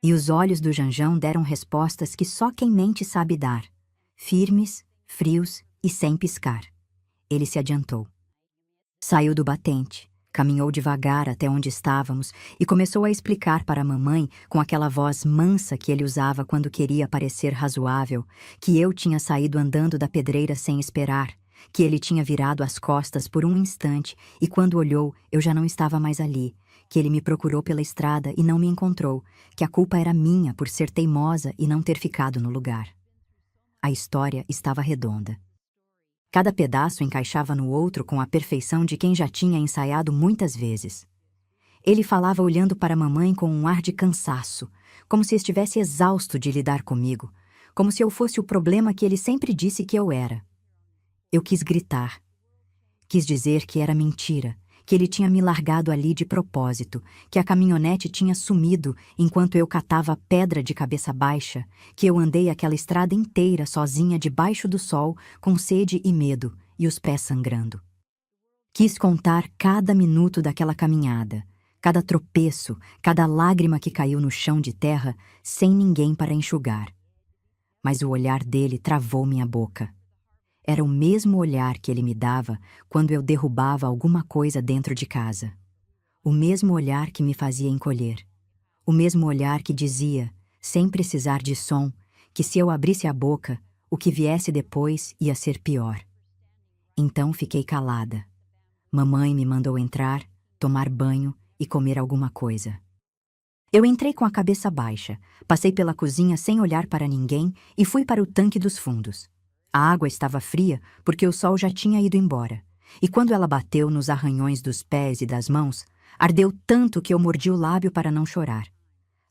E os olhos do Janjão deram respostas que só quem mente sabe dar, firmes, frios e sem piscar. Ele se adiantou. Saiu do batente, caminhou devagar até onde estávamos e começou a explicar para a mamãe, com aquela voz mansa que ele usava quando queria parecer razoável, que eu tinha saído andando da pedreira sem esperar, que ele tinha virado as costas por um instante e quando olhou eu já não estava mais ali, que ele me procurou pela estrada e não me encontrou, que a culpa era minha por ser teimosa e não ter ficado no lugar. A história estava redonda. Cada pedaço encaixava no outro com a perfeição de quem já tinha ensaiado muitas vezes. Ele falava olhando para a mamãe com um ar de cansaço, como se estivesse exausto de lidar comigo, como se eu fosse o problema que ele sempre disse que eu era. Eu quis gritar. Quis dizer que era mentira, que ele tinha me largado ali de propósito, que a caminhonete tinha sumido enquanto eu catava pedra de cabeça baixa, que eu andei aquela estrada inteira sozinha debaixo do sol, com sede e medo, e os pés sangrando. Quis contar cada minuto daquela caminhada, cada tropeço, cada lágrima que caiu no chão de terra, sem ninguém para enxugar. mas o olhar dele travou minha boca. Era o mesmo olhar que ele me dava quando eu derrubava alguma coisa dentro de casa. O mesmo olhar que me fazia encolher. O mesmo olhar que dizia, sem precisar de som, que se eu abrisse a boca, o que viesse depois ia ser pior. Então fiquei calada. Mamãe me mandou entrar, tomar banho e comer alguma coisa. Eu entrei com a cabeça baixa, passei pela cozinha sem olhar para ninguém e fui para o tanque dos fundos. A água estava fria porque o sol já tinha ido embora, e quando ela bateu nos arranhões dos pés e das mãos, ardeu tanto que eu mordi o lábio para não chorar.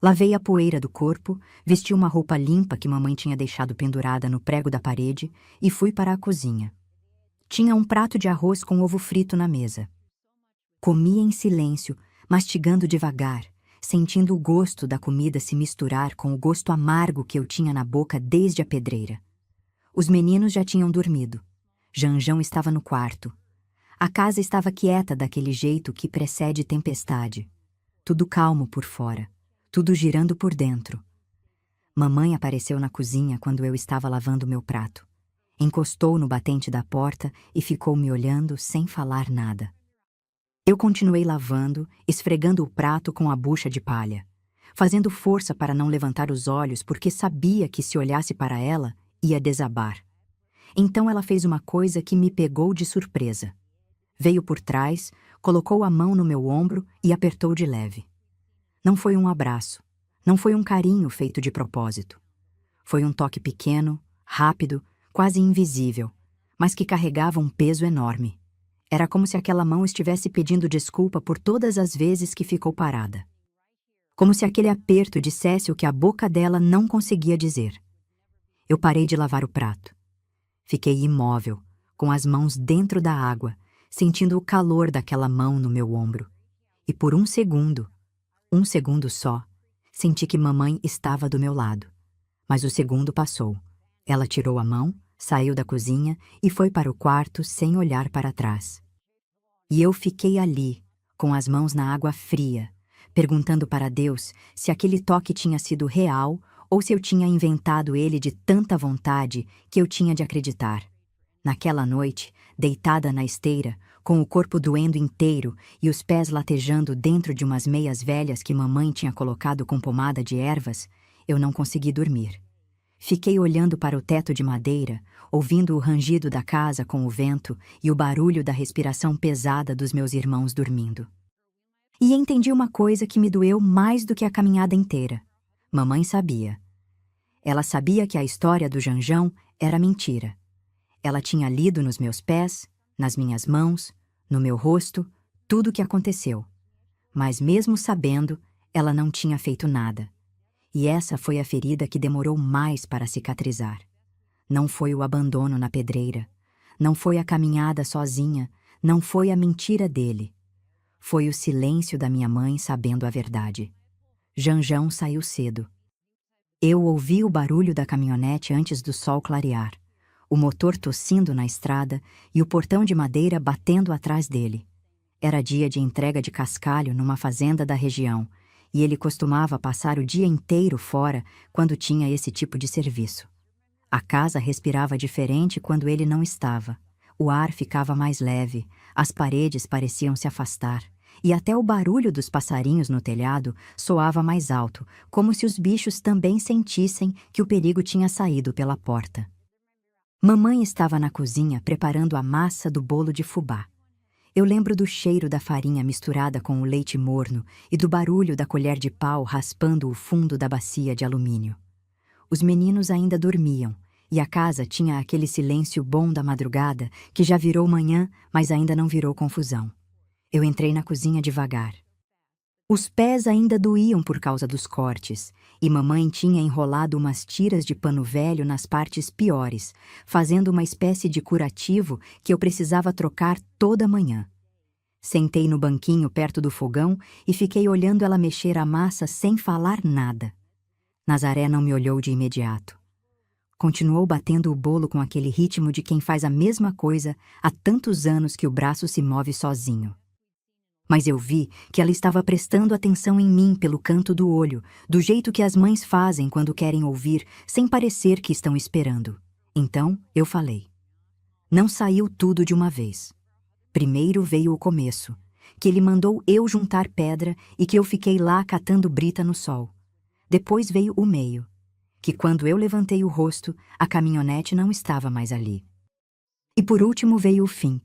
Lavei a poeira do corpo, vesti uma roupa limpa que mamãe tinha deixado pendurada no prego da parede e fui para a cozinha. Tinha um prato de arroz com ovo frito na mesa. Comi em silêncio, mastigando devagar, sentindo o gosto da comida se misturar com o gosto amargo que eu tinha na boca desde a pedreira. Os meninos já tinham dormido. Janjão estava no quarto. A casa estava quieta daquele jeito que precede tempestade. Tudo calmo por fora, tudo girando por dentro. Mamãe apareceu na cozinha quando eu estava lavando meu prato. Encostou no batente da porta e ficou me olhando sem falar nada. Eu continuei lavando, esfregando o prato com a bucha de palha, fazendo força para não levantar os olhos porque sabia que se olhasse para ela, ia desabar. Então ela fez uma coisa que me pegou de surpresa. Veio por trás, colocou a mão no meu ombro e apertou de leve. Não foi um abraço, não foi um carinho feito de propósito. Foi um toque pequeno, rápido, quase invisível, mas que carregava um peso enorme. Era como se aquela mão estivesse pedindo desculpa por todas as vezes que ficou parada. Como se aquele aperto dissesse o que a boca dela não conseguia dizer. Eu parei de lavar o prato. Fiquei imóvel, com as mãos dentro da água, sentindo o calor daquela mão no meu ombro. E por um segundo só, senti que mamãe estava do meu lado. Mas o segundo passou. Ela tirou a mão, saiu da cozinha e foi para o quarto sem olhar para trás. E eu fiquei ali, com as mãos na água fria, perguntando para Deus se aquele toque tinha sido real ou se eu tinha inventado ele de tanta vontade que eu tinha de acreditar. Naquela noite, deitada na esteira, com o corpo doendo inteiro e os pés latejando dentro de umas meias velhas que mamãe tinha colocado com pomada de ervas, eu não consegui dormir. Fiquei olhando para o teto de madeira, ouvindo o rangido da casa com o vento e o barulho da respiração pesada dos meus irmãos dormindo. E entendi uma coisa que me doeu mais do que a caminhada inteira. Mamãe sabia. Ela sabia que a história do Janjão era mentira. Ela tinha lido nos meus pés, nas minhas mãos, no meu rosto, tudo o que aconteceu. Mas mesmo sabendo, ela não tinha feito nada. E essa foi a ferida que demorou mais para cicatrizar. Não foi o abandono na pedreira, não foi a caminhada sozinha, não foi a mentira dele. Foi o silêncio da minha mãe sabendo a verdade. Janjão saiu cedo. Eu ouvi o barulho da caminhonete antes do sol clarear, o motor tossindo na estrada e o portão de madeira batendo atrás dele. Era dia de entrega de cascalho numa fazenda da região, e ele costumava passar o dia inteiro fora quando tinha esse tipo de serviço. A casa respirava diferente quando ele não estava. O ar ficava mais leve, as paredes pareciam se afastar, e até o barulho dos passarinhos no telhado soava mais alto, como se os bichos também sentissem que o perigo tinha saído pela porta. Mamãe estava na cozinha preparando a massa do bolo de fubá. Eu lembro do cheiro da farinha misturada com o leite morno e do barulho da colher de pau raspando o fundo da bacia de alumínio. Os meninos ainda dormiam, e a casa tinha aquele silêncio bom da madrugada que já virou manhã, mas ainda não virou confusão. Eu entrei na cozinha devagar. Os pés ainda doíam por causa dos cortes, e mamãe tinha enrolado umas tiras de pano velho nas partes piores, fazendo uma espécie de curativo que eu precisava trocar toda manhã. Sentei no banquinho perto do fogão e fiquei olhando ela mexer a massa sem falar nada. Nazaré não me olhou de imediato. Continuou batendo o bolo com aquele ritmo de quem faz a mesma coisa há tantos anos que o braço se move sozinho. Mas eu vi que ela estava prestando atenção em mim pelo canto do olho, do jeito que as mães fazem quando querem ouvir, sem parecer que estão esperando. Então, eu falei. Não saiu tudo de uma vez. Primeiro veio o começo, que ele mandou eu juntar pedra e que eu fiquei lá catando brita no sol. Depois veio o meio, que quando eu levantei o rosto, a caminhonete não estava mais ali. E por último veio o fim,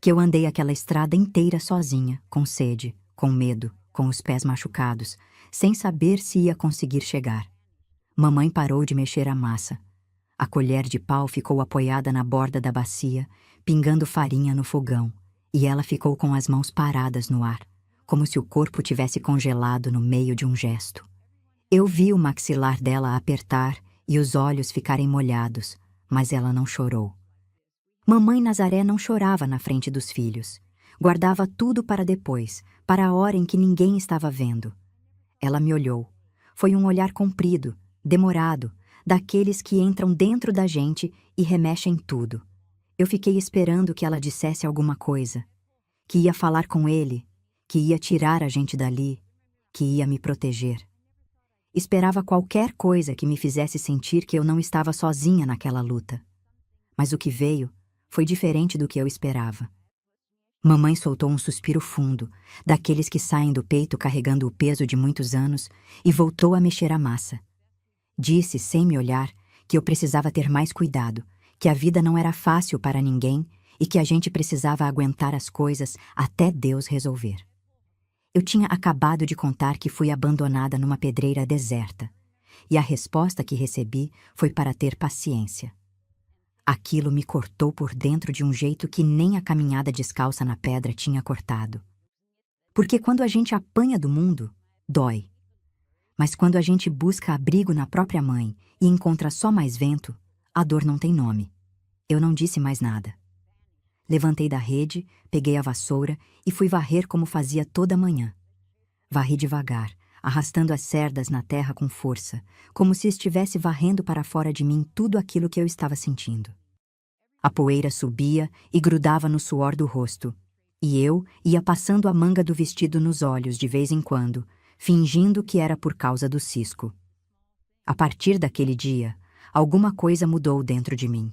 que eu andei aquela estrada inteira sozinha, com sede, com medo, com os pés machucados, sem saber se ia conseguir chegar. Mamãe parou de mexer a massa. A colher de pau ficou apoiada na borda da bacia, pingando farinha no fogão, e ela ficou com as mãos paradas no ar, como se o corpo tivesse congelado no meio de um gesto. Eu vi o maxilar dela apertar e os olhos ficarem molhados, mas ela não chorou. Mamãe Nazaré não chorava na frente dos filhos. Guardava tudo para depois, para a hora em que ninguém estava vendo. Ela me olhou. Foi um olhar comprido, demorado, daqueles que entram dentro da gente e remexem tudo. Eu fiquei esperando que ela dissesse alguma coisa, que ia falar com ele, que ia tirar a gente dali, que ia me proteger. Esperava qualquer coisa que me fizesse sentir que eu não estava sozinha naquela luta. Mas o que veio foi diferente do que eu esperava. Mamãe soltou um suspiro fundo, daqueles que saem do peito carregando o peso de muitos anos, e voltou a mexer a massa. Disse, sem me olhar, que eu precisava ter mais cuidado, que a vida não era fácil para ninguém e que a gente precisava aguentar as coisas até Deus resolver. Eu tinha acabado de contar que fui abandonada numa pedreira deserta, e a resposta que recebi foi para ter paciência. Aquilo me cortou por dentro de um jeito que nem a caminhada descalça na pedra tinha cortado. Porque quando a gente apanha do mundo, dói. Mas quando a gente busca abrigo na própria mãe e encontra só mais vento, a dor não tem nome. Eu não disse mais nada. Levantei da rede, peguei a vassoura e fui varrer como fazia toda manhã. Varri devagar, arrastando as cerdas na terra com força, como se estivesse varrendo para fora de mim tudo aquilo que eu estava sentindo. A poeira subia e grudava no suor do rosto, e eu ia passando a manga do vestido nos olhos de vez em quando, fingindo que era por causa do cisco. A partir daquele dia, alguma coisa mudou dentro de mim.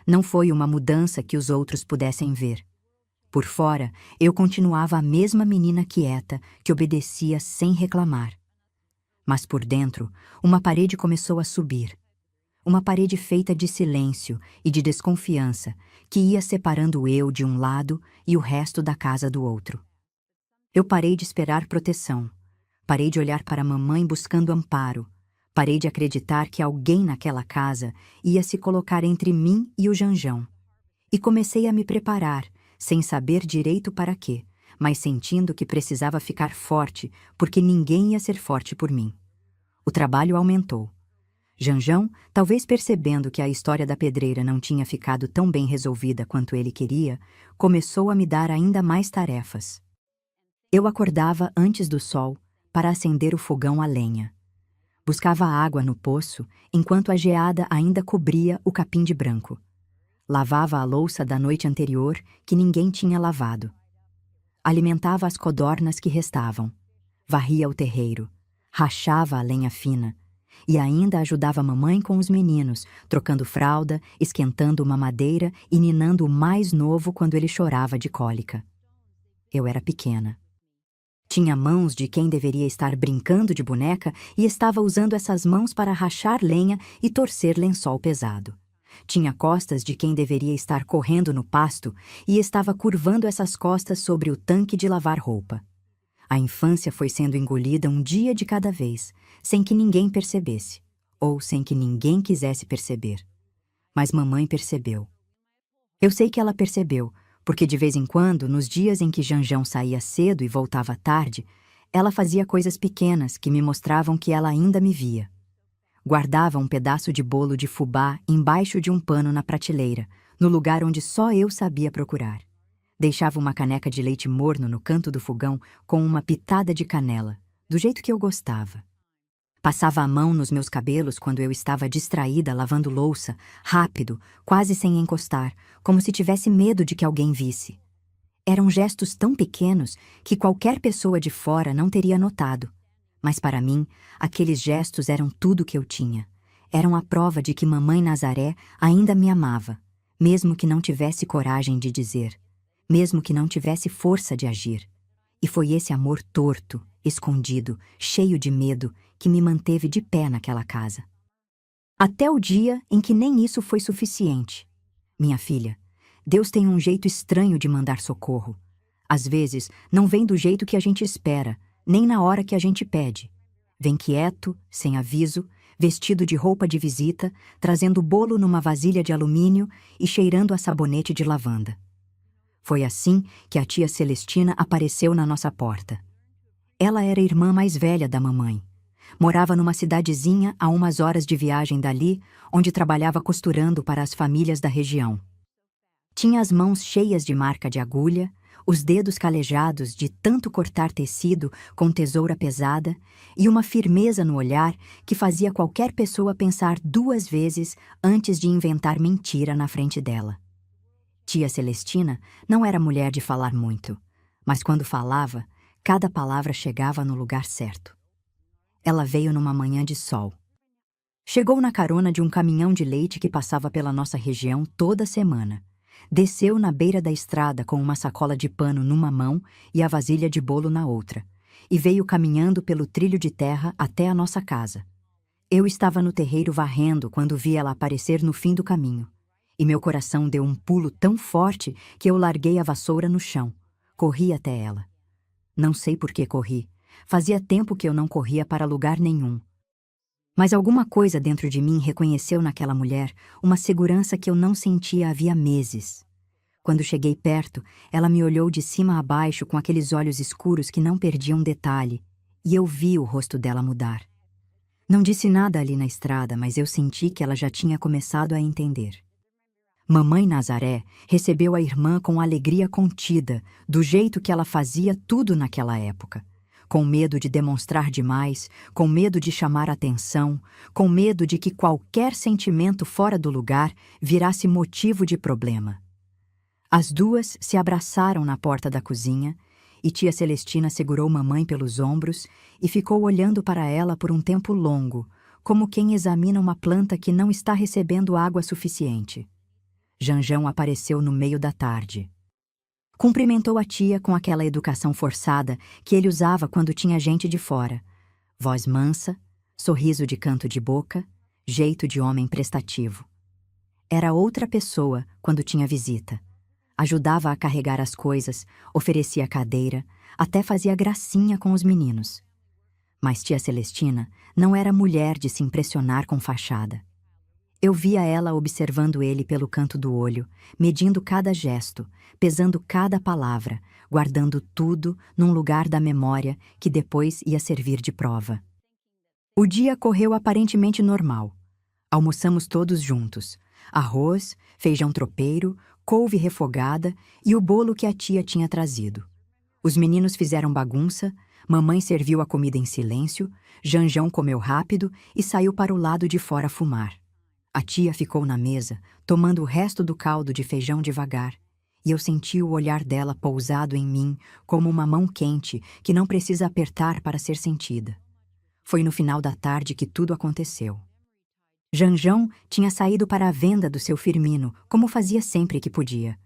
Não foi uma mudança que os outros pudessem ver. Por fora, eu continuava a mesma menina quieta que obedecia sem reclamar. Mas por dentro, uma parede começou a subir. Uma parede feita de silêncio e de desconfiança que ia separando eu de um lado e o resto da casa do outro. Eu parei de esperar proteção. Parei de olhar para a mamãe buscando amparo. Parei de acreditar que alguém naquela casa ia se colocar entre mim e o Janjão. E comecei a me preparar, sem saber direito para quê, mas sentindo que precisava ficar forte, porque ninguém ia ser forte por mim. O trabalho aumentou. Janjão, talvez percebendo que a história da pedreira não tinha ficado tão bem resolvida quanto ele queria, começou a me dar ainda mais tarefas. Eu acordava antes do sol para acender o fogão a lenha. Buscava água no poço enquanto a geada ainda cobria o capim de branco. Lavava a louça da noite anterior que ninguém tinha lavado. Alimentava as codornas que restavam. Varria o terreiro. Rachava a lenha fina. E ainda ajudava a mamãe com os meninos, trocando fralda, esquentando uma madeira e ninando o mais novo quando ele chorava de cólica. Eu era pequena. Tinha mãos de quem deveria estar brincando de boneca e estava usando essas mãos para rachar lenha e torcer lençol pesado. Tinha costas de quem deveria estar correndo no pasto e estava curvando essas costas sobre o tanque de lavar roupa. A infância foi sendo engolida um dia de cada vez, sem que ninguém percebesse, ou sem que ninguém quisesse perceber. Mas mamãe percebeu. Eu sei que ela percebeu, porque de vez em quando, nos dias em que Janjão saía cedo e voltava tarde, ela fazia coisas pequenas que me mostravam que ela ainda me via. Guardava um pedaço de bolo de fubá embaixo de um pano na prateleira, no lugar onde só eu sabia procurar. Deixava uma caneca de leite morno no canto do fogão com uma pitada de canela, do jeito que eu gostava. Passava a mão nos meus cabelos quando eu estava distraída lavando louça, rápido, quase sem encostar, como se tivesse medo de que alguém visse. Eram gestos tão pequenos que qualquer pessoa de fora não teria notado. Mas para mim, aqueles gestos eram tudo que eu tinha. Eram a prova de que Mamãe Nazaré ainda me amava, mesmo que não tivesse coragem de dizer, mesmo que não tivesse força de agir. E foi esse amor torto, escondido, cheio de medo, que me manteve de pé naquela casa. Até o dia em que nem isso foi suficiente. Minha filha, Deus tem um jeito estranho de mandar socorro. Às vezes, não vem do jeito que a gente espera, nem na hora que a gente pede. Vem quieto, sem aviso, vestido de roupa de visita, trazendo bolo numa vasilha de alumínio e cheirando a sabonete de lavanda. Foi assim que a tia Celestina apareceu na nossa porta. Ela era a irmã mais velha da mamãe. Morava numa cidadezinha a umas horas de viagem dali, onde trabalhava costurando para as famílias da região. Tinha as mãos cheias de marca de agulha, os dedos calejados de tanto cortar tecido com tesoura pesada e uma firmeza no olhar que fazia qualquer pessoa pensar 2 vezes antes de inventar mentira na frente dela. Tia Celestina não era mulher de falar muito, mas quando falava, cada palavra chegava no lugar certo. Ela veio numa manhã de sol. Chegou na carona de um caminhão de leite que passava pela nossa região toda semana. Desceu na beira da estrada com uma sacola de pano numa mão e a vasilha de bolo na outra, e veio caminhando pelo trilho de terra até a nossa casa. Eu estava no terreiro varrendo quando vi ela aparecer no fim do caminho, e meu coração deu um pulo tão forte que eu larguei a vassoura no chão. Corri até ela. Não sei por que corri. Fazia tempo que eu não corria para lugar nenhum. Mas alguma coisa dentro de mim reconheceu naquela mulher uma segurança que eu não sentia havia meses. Quando cheguei perto, ela me olhou de cima a baixo com aqueles olhos escuros que não perdiam detalhe, e eu vi o rosto dela mudar. Não disse nada ali na estrada, mas eu senti que ela já tinha começado a entender. Mamãe Nazaré recebeu a irmã com alegria contida, do jeito que ela fazia tudo naquela época. Com medo de demonstrar demais, com medo de chamar atenção, com medo de que qualquer sentimento fora do lugar virasse motivo de problema. As duas se abraçaram na porta da cozinha e tia Celestina segurou mamãe pelos ombros e ficou olhando para ela por um tempo longo, como quem examina uma planta que não está recebendo água suficiente. Janjão apareceu no meio da tarde. Cumprimentou a tia com aquela educação forçada que ele usava quando tinha gente de fora. Voz mansa, sorriso de canto de boca, jeito de homem prestativo. Era outra pessoa quando tinha visita. Ajudava a carregar as coisas, oferecia cadeira, até fazia gracinha com os meninos. Mas tia Celestina não era mulher de se impressionar com fachada. Eu via ela observando ele pelo canto do olho, medindo cada gesto, pesando cada palavra, guardando tudo num lugar da memória que depois ia servir de prova. O dia correu aparentemente normal. Almoçamos todos juntos. Arroz, feijão tropeiro, couve refogada e o bolo que a tia tinha trazido. Os meninos fizeram bagunça, mamãe serviu a comida em silêncio, Janjão comeu rápido e saiu para o lado de fora fumar. A tia ficou na mesa, tomando o resto do caldo de feijão devagar, e eu senti o olhar dela pousado em mim como uma mão quente que não precisa apertar para ser sentida. Foi no final da tarde que tudo aconteceu. Janjão tinha saído para a venda do seu Firmino, como fazia sempre que podia.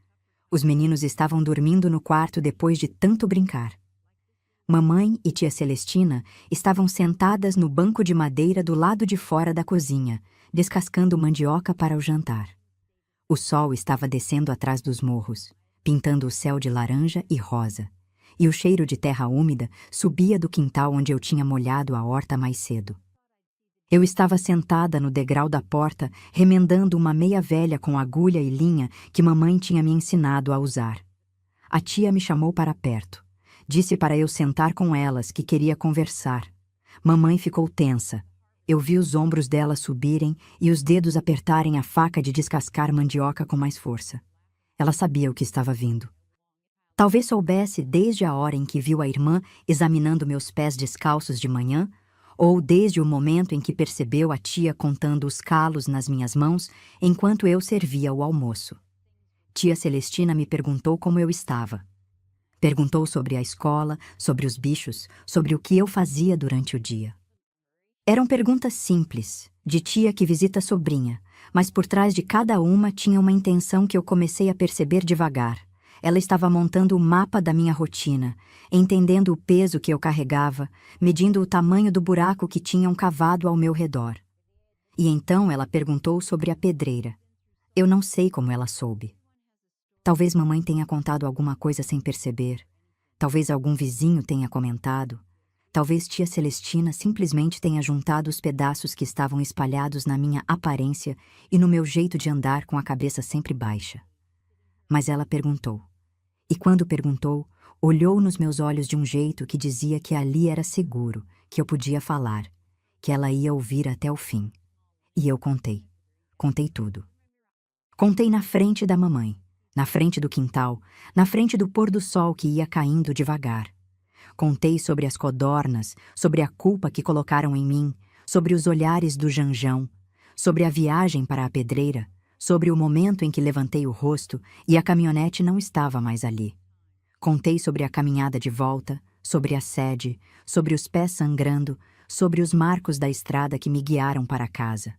Os meninos estavam dormindo no quarto depois de tanto brincar. Mamãe e tia Celestina estavam sentadas no banco de madeira do lado de fora da cozinha, descascando mandioca para o jantar. O sol estava descendo atrás dos morros, pintando o céu de laranja e rosa, e o cheiro de terra úmida subia do quintal onde eu tinha molhado a horta mais cedo. Eu estava sentada no degrau da porta, remendando uma meia velha com agulha e linha que mamãe tinha me ensinado a usar. A tia me chamou para perto. Disse para eu sentar com elas, que queria conversar. Mamãe ficou tensa. Eu vi os ombros dela subirem e os dedos apertarem a faca de descascar mandioca com mais força. Ela sabia o que estava vindo. Talvez soubesse desde a hora em que viu a irmã examinando meus pés descalços de manhã, ou desde o momento em que percebeu a tia contando os calos nas minhas mãos enquanto eu servia o almoço. Tia Celestina me perguntou como eu estava. Perguntou sobre a escola, sobre os bichos, sobre o que eu fazia durante o dia. Eram perguntas simples, de tia que visita sobrinha, mas por trás de cada uma tinha uma intenção que eu comecei a perceber devagar. Ela estava montando o mapa da minha rotina, entendendo o peso que eu carregava, medindo o tamanho do buraco que tinham cavado ao meu redor. E então ela perguntou sobre a pedreira. Eu não sei como ela soube. Talvez mamãe tenha contado alguma coisa sem perceber. Talvez algum vizinho tenha comentado. Talvez tia Celestina simplesmente tenha juntado os pedaços que estavam espalhados na minha aparência e no meu jeito de andar com a cabeça sempre baixa. Mas ela perguntou. E quando perguntou, olhou nos meus olhos de um jeito que dizia que ali era seguro, que eu podia falar, que ela ia ouvir até o fim. E eu contei. Contei tudo. Contei na frente da mamãe, na frente do quintal, na frente do pôr do sol que ia caindo devagar. Contei sobre as codornas, sobre a culpa que colocaram em mim, sobre os olhares do Janjão, sobre a viagem para a pedreira, sobre o momento em que levantei o rosto e a caminhonete não estava mais ali. Contei sobre a caminhada de volta, sobre a sede, sobre os pés sangrando, sobre os marcos da estrada que me guiaram para casa.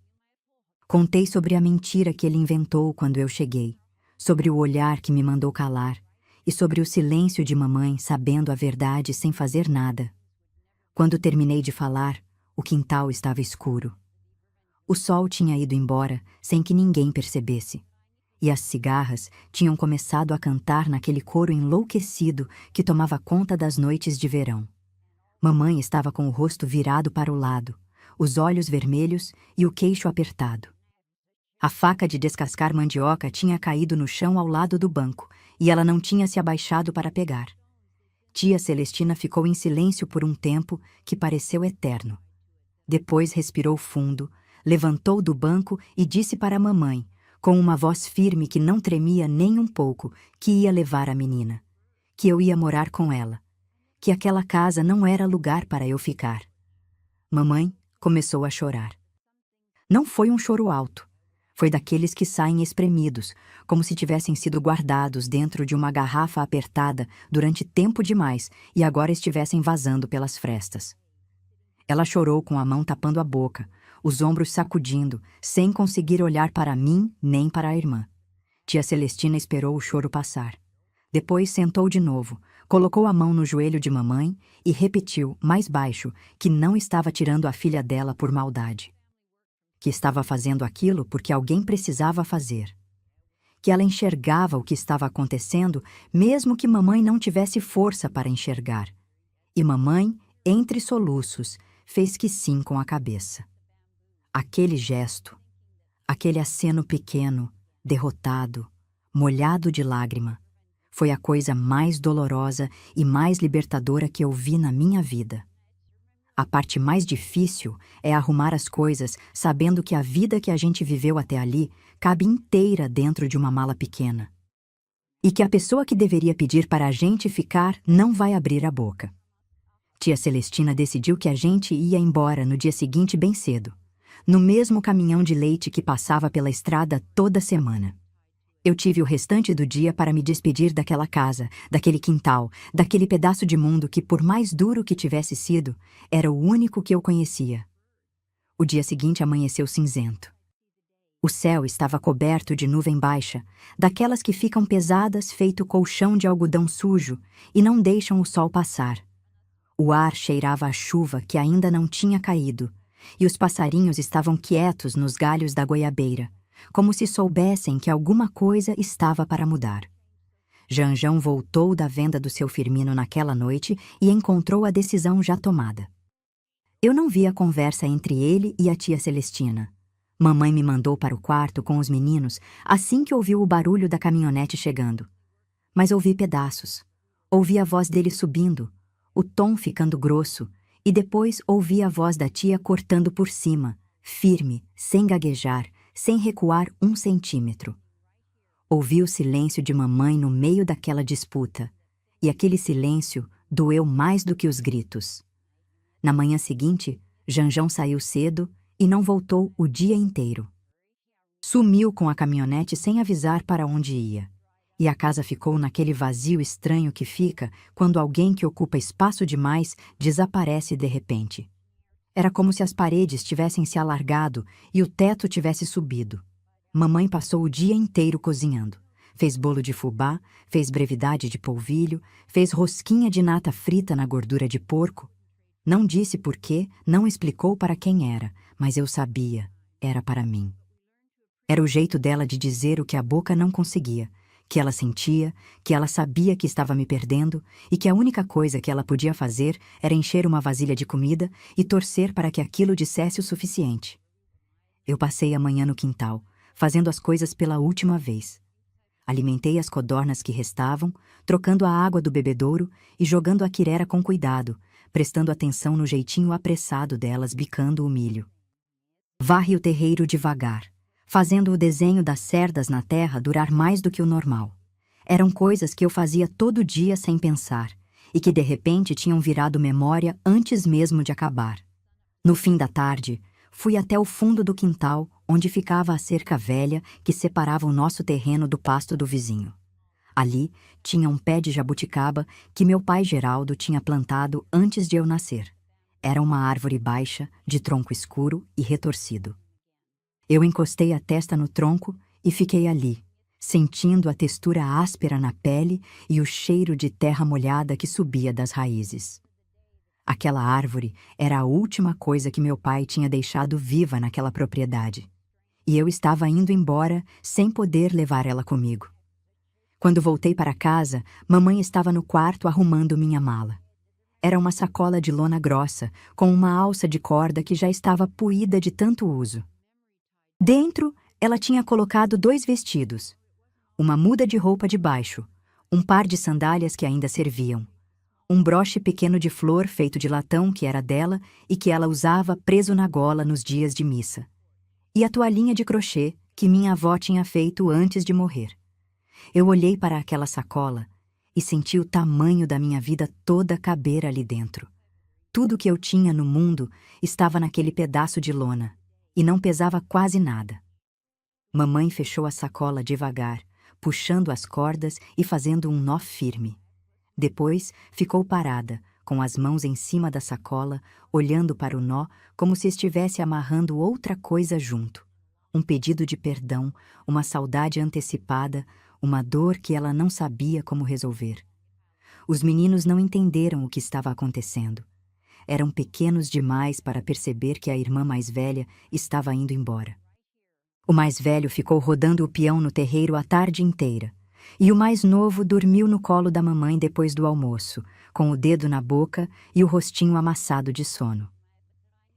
Contei sobre a mentira que ele inventou quando eu cheguei, sobre o olhar que me mandou calar e sobre o silêncio de mamãe sabendo a verdade sem fazer nada. Quando terminei de falar, o quintal estava escuro. O sol tinha ido embora sem que ninguém percebesse, e as cigarras tinham começado a cantar naquele coro enlouquecido que tomava conta das noites de verão. Mamãe estava com o rosto virado para o lado, os olhos vermelhos e o queixo apertado. A faca de descascar mandioca tinha caído no chão ao lado do banco, e ela não tinha se abaixado para pegar. Tia Celestina ficou em silêncio por um tempo que pareceu eterno. Depois respirou fundo, levantou do banco e disse para a mamãe, com uma voz firme que não tremia nem um pouco, que ia levar a menina, que eu ia morar com ela, que aquela casa não era lugar para eu ficar. Mamãe começou a chorar. Não foi um choro alto. Foi daqueles que saem espremidos, como se tivessem sido guardados dentro de uma garrafa apertada durante tempo demais e agora estivessem vazando pelas frestas. Ela chorou com a mão tapando a boca, os ombros sacudindo, sem conseguir olhar para mim nem para a irmã. Tia Celestina esperou o choro passar. Depois sentou de novo, colocou a mão no joelho de mamãe e repetiu, mais baixo, que não estava tirando a filha dela por maldade. Que estava fazendo aquilo porque alguém precisava fazer. Que ela enxergava o que estava acontecendo, mesmo que mamãe não tivesse força para enxergar. E mamãe, entre soluços, fez que sim com a cabeça. Aquele gesto, aquele aceno pequeno, derrotado, molhado de lágrima, foi a coisa mais dolorosa e mais libertadora que eu vi na minha vida. A parte mais difícil é arrumar as coisas sabendo que a vida que a gente viveu até ali cabe inteira dentro de uma mala pequena. E que a pessoa que deveria pedir para a gente ficar não vai abrir a boca. Tia Celestina decidiu que a gente ia embora no dia seguinte bem cedo, no mesmo caminhão de leite que passava pela estrada toda semana. Eu tive o restante do dia para me despedir daquela casa, daquele quintal, daquele pedaço de mundo que, por mais duro que tivesse sido, era o único que eu conhecia. O dia seguinte amanheceu cinzento. O céu estava coberto de nuvem baixa, daquelas que ficam pesadas feito colchão de algodão sujo e não deixam o sol passar. O ar cheirava a chuva que ainda não tinha caído, e os passarinhos estavam quietos nos galhos da goiabeira, como se soubessem que alguma coisa estava para mudar. Janjão voltou da venda do seu Firmino naquela noite e encontrou a decisão já tomada. Eu não vi a conversa entre ele e a tia Celestina. Mamãe me mandou para o quarto com os meninos assim que ouviu o barulho da caminhonete chegando. Mas ouvi pedaços. Ouvi a voz dele subindo, o tom ficando grosso, e depois ouvi a voz da tia cortando por cima, firme, sem gaguejar, sem recuar 1 centímetro. Ouvi o silêncio de mamãe no meio daquela disputa, e aquele silêncio doeu mais do que os gritos. Na manhã seguinte, Janjão saiu cedo e não voltou o dia inteiro. Sumiu com a caminhonete sem avisar para onde ia. E a casa ficou naquele vazio estranho que fica quando alguém que ocupa espaço demais desaparece de repente. Era como se as paredes tivessem se alargado e o teto tivesse subido. Mamãe passou o dia inteiro cozinhando. Fez bolo de fubá, fez brevidade de polvilho, fez rosquinha de nata frita na gordura de porco. Não disse por quê, não explicou para quem era, mas eu sabia, era para mim. Era o jeito dela de dizer o que a boca não conseguia, que ela sentia, que ela sabia que estava me perdendo e que a única coisa que ela podia fazer era encher uma vasilha de comida e torcer para que aquilo dissesse o suficiente. Eu passei a manhã no quintal, fazendo as coisas pela última vez. Alimentei as codornas que restavam, trocando a água do bebedouro e jogando a quirera com cuidado, prestando atenção no jeitinho apressado delas bicando o milho. Varre o terreiro devagar, fazendo o desenho das cerdas na terra durar mais do que o normal. Eram coisas que eu fazia todo dia sem pensar, e que de repente tinham virado memória antes mesmo de acabar. No fim da tarde, fui até o fundo do quintal, onde ficava a cerca velha que separava o nosso terreno do pasto do vizinho. Ali tinha um pé de jabuticaba que meu pai Geraldo tinha plantado antes de eu nascer. Era uma árvore baixa, de tronco escuro e retorcido. Eu encostei a testa no tronco e fiquei ali, sentindo a textura áspera na pele e o cheiro de terra molhada que subia das raízes. Aquela árvore era a última coisa que meu pai tinha deixado viva naquela propriedade. E eu estava indo embora sem poder levar ela comigo. Quando voltei para casa, mamãe estava no quarto arrumando minha mala. Era uma sacola de lona grossa, com uma alça de corda que já estava puída de tanto uso. Dentro, ela tinha colocado 2 vestidos, uma muda de roupa de baixo, um par de sandálias que ainda serviam, um broche pequeno de flor feito de latão que era dela e que ela usava preso na gola nos dias de missa, e a toalhinha de crochê que minha avó tinha feito antes de morrer. Eu olhei para aquela sacola e senti o tamanho da minha vida toda caber ali dentro. Tudo que eu tinha no mundo estava naquele pedaço de lona, e não pesava quase nada. Mamãe fechou a sacola devagar, puxando as cordas e fazendo um nó firme. Depois ficou parada, com as mãos em cima da sacola, olhando para o nó como se estivesse amarrando outra coisa junto. Um pedido de perdão, uma saudade antecipada, uma dor que ela não sabia como resolver. Os meninos não entenderam o que estava acontecendo. Eram pequenos demais para perceber que a irmã mais velha estava indo embora. O mais velho ficou rodando o peão no terreiro a tarde inteira, e o mais novo dormiu no colo da mamãe depois do almoço, com o dedo na boca e o rostinho amassado de sono.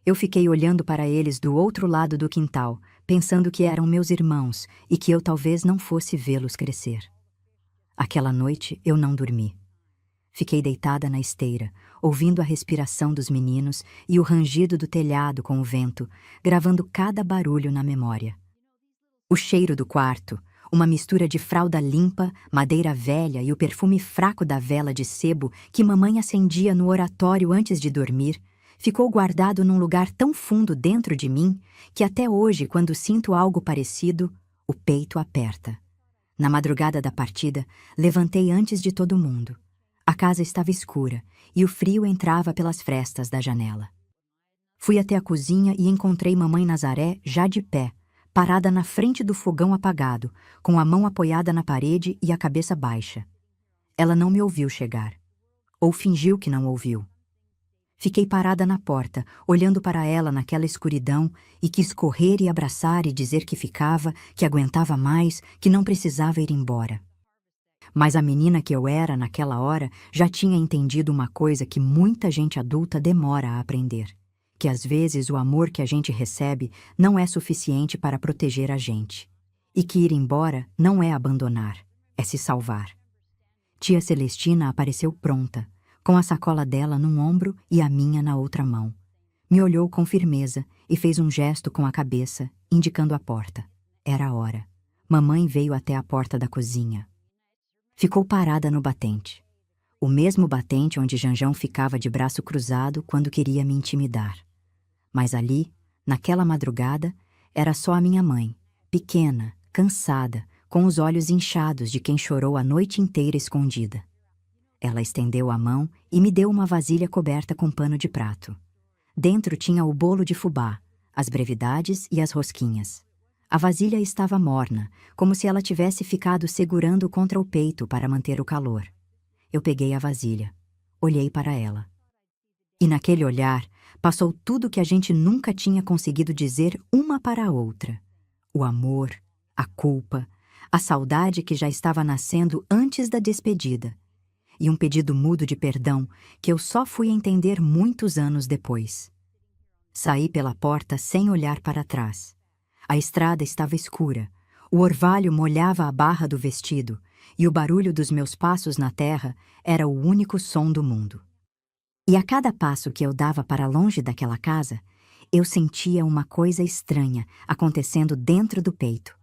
Eu fiquei olhando para eles do outro lado do quintal, pensando que eram meus irmãos e que eu talvez não fosse vê-los crescer. Aquela noite eu não dormi. Fiquei deitada na esteira, ouvindo a respiração dos meninos e o rangido do telhado com o vento, gravando cada barulho na memória. O cheiro do quarto, uma mistura de fralda limpa, madeira velha e o perfume fraco da vela de sebo que mamãe acendia no oratório antes de dormir, ficou guardado num lugar tão fundo dentro de mim que até hoje, quando sinto algo parecido, o peito aperta. Na madrugada da partida, levantei antes de todo mundo. A casa estava escura e o frio entrava pelas frestas da janela. Fui até a cozinha e encontrei mamãe Nazaré já de pé, parada na frente do fogão apagado, com a mão apoiada na parede e a cabeça baixa. Ela não me ouviu chegar. Ou fingiu que não ouviu. Fiquei parada na porta, olhando para ela naquela escuridão e quis correr e abraçar e dizer que ficava, que aguentava mais, que não precisava ir embora. Mas a menina que eu era naquela hora já tinha entendido uma coisa que muita gente adulta demora a aprender, que às vezes o amor que a gente recebe não é suficiente para proteger a gente, e que ir embora não é abandonar, é se salvar. Tia Celestina apareceu pronta, com a sacola dela num ombro e a minha na outra mão. Me olhou com firmeza e fez um gesto com a cabeça, indicando a porta. Era a hora. Mamãe veio até a porta da cozinha. Ficou parada no batente. O mesmo batente onde Janjão ficava de braço cruzado quando queria me intimidar. Mas ali, naquela madrugada, era só a minha mãe, pequena, cansada, com os olhos inchados de quem chorou a noite inteira escondida. Ela estendeu a mão e me deu uma vasilha coberta com pano de prato. Dentro tinha o bolo de fubá, as brevidades e as rosquinhas. A vasilha estava morna, como se ela tivesse ficado segurando contra o peito para manter o calor. Eu peguei a vasilha. Olhei para ela. E naquele olhar, passou tudo que a gente nunca tinha conseguido dizer uma para a outra. O amor, a culpa, a saudade que já estava nascendo antes da despedida. E um pedido mudo de perdão que eu só fui entender muitos anos depois. Saí pela porta sem olhar para trás. A estrada estava escura, o orvalho molhava a barra do vestido e o barulho dos meus passos na terra era o único som do mundo. E a cada passo que eu dava para longe daquela casa, eu sentia uma coisa estranha acontecendo dentro do peito.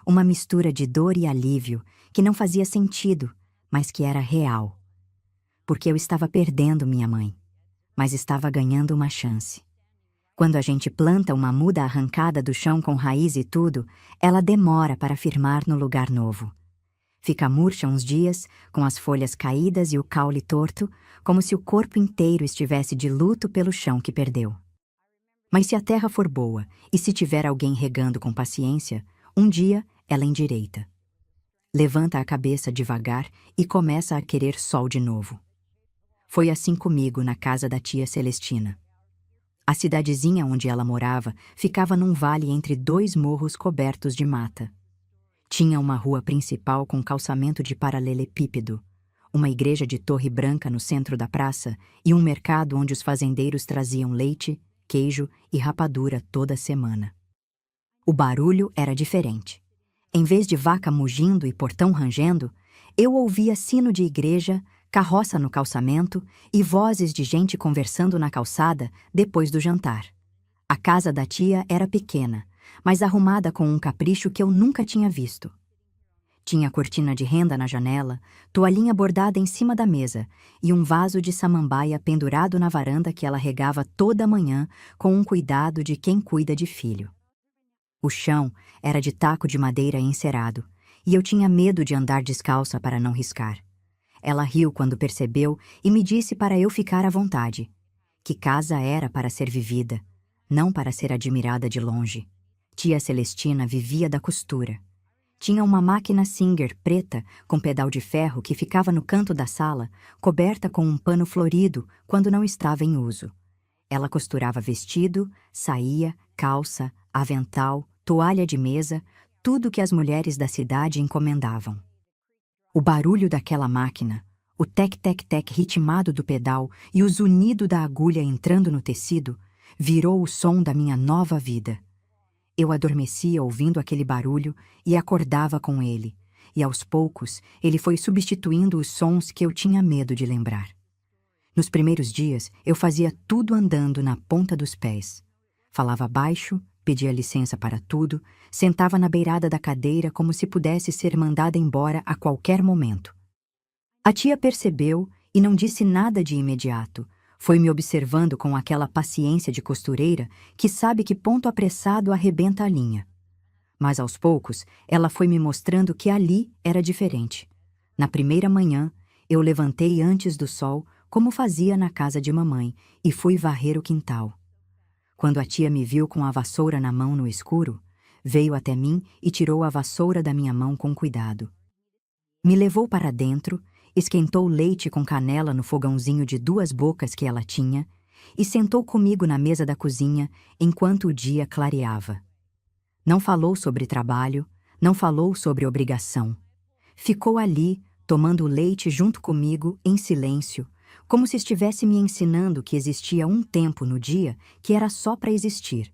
Uma mistura de dor e alívio que não fazia sentido, mas que era real. Porque eu estava perdendo minha mãe, mas estava ganhando uma chance. Quando a gente planta uma muda arrancada do chão com raiz e tudo, ela demora para firmar no lugar novo. Fica murcha uns dias, com as folhas caídas e o caule torto, como se o corpo inteiro estivesse de luto pelo chão que perdeu. Mas se a terra for boa e se tiver alguém regando com paciência, um dia ela endireita. Levanta a cabeça devagar e começa a querer sol de novo. Foi assim comigo na casa da tia Celestina. A cidadezinha onde ela morava ficava num vale entre dois morros cobertos de mata. Tinha uma rua principal com calçamento de paralelepípedo, uma igreja de torre branca no centro da praça e um mercado onde os fazendeiros traziam leite, queijo e rapadura toda semana. O barulho era diferente. Em vez de vaca mugindo e portão rangendo, eu ouvia sino de igreja, carroça no calçamento e vozes de gente conversando na calçada depois do jantar. A casa da tia era pequena, mas arrumada com um capricho que eu nunca tinha visto. Tinha cortina de renda na janela, toalhinha bordada em cima da mesa e um vaso de samambaia pendurado na varanda que ela regava toda manhã com um cuidado de quem cuida de filho. O chão era de taco de madeira encerado e eu tinha medo de andar descalça para não riscar. Ela riu quando percebeu e me disse para eu ficar à vontade, que casa era para ser vivida, não para ser admirada de longe. Tia Celestina vivia da costura. Tinha uma máquina Singer preta com pedal de ferro que ficava no canto da sala, coberta com um pano florido quando não estava em uso. Ela costurava vestido, saia, calça, avental, toalha de mesa, tudo que as mulheres da cidade encomendavam. O barulho daquela máquina, o tec-tec-tec ritmado do pedal e o zunido da agulha entrando no tecido, virou o som da minha nova vida. Eu adormecia ouvindo aquele barulho e acordava com ele, e aos poucos ele foi substituindo os sons que eu tinha medo de lembrar. Nos primeiros dias, eu fazia tudo andando na ponta dos pés. Falava baixo, pedia licença para tudo, sentava na beirada da cadeira como se pudesse ser mandada embora a qualquer momento. A tia percebeu e não disse nada de imediato. Foi me observando com aquela paciência de costureira que sabe que ponto apressado arrebenta a linha. Mas aos poucos, ela foi me mostrando que ali era diferente. Na primeira manhã, eu levantei antes do sol, como fazia na casa de mamãe, e fui varrer o quintal. Quando a tia me viu com a vassoura na mão no escuro, veio até mim e tirou a vassoura da minha mão com cuidado. Me levou para dentro, esquentou leite com canela no fogãozinho de 2 bocas que ela tinha e sentou comigo na mesa da cozinha enquanto o dia clareava. Não falou sobre trabalho, não falou sobre obrigação. Ficou ali, tomando leite junto comigo, em silêncio, como se estivesse me ensinando que existia um tempo no dia que era só para existir.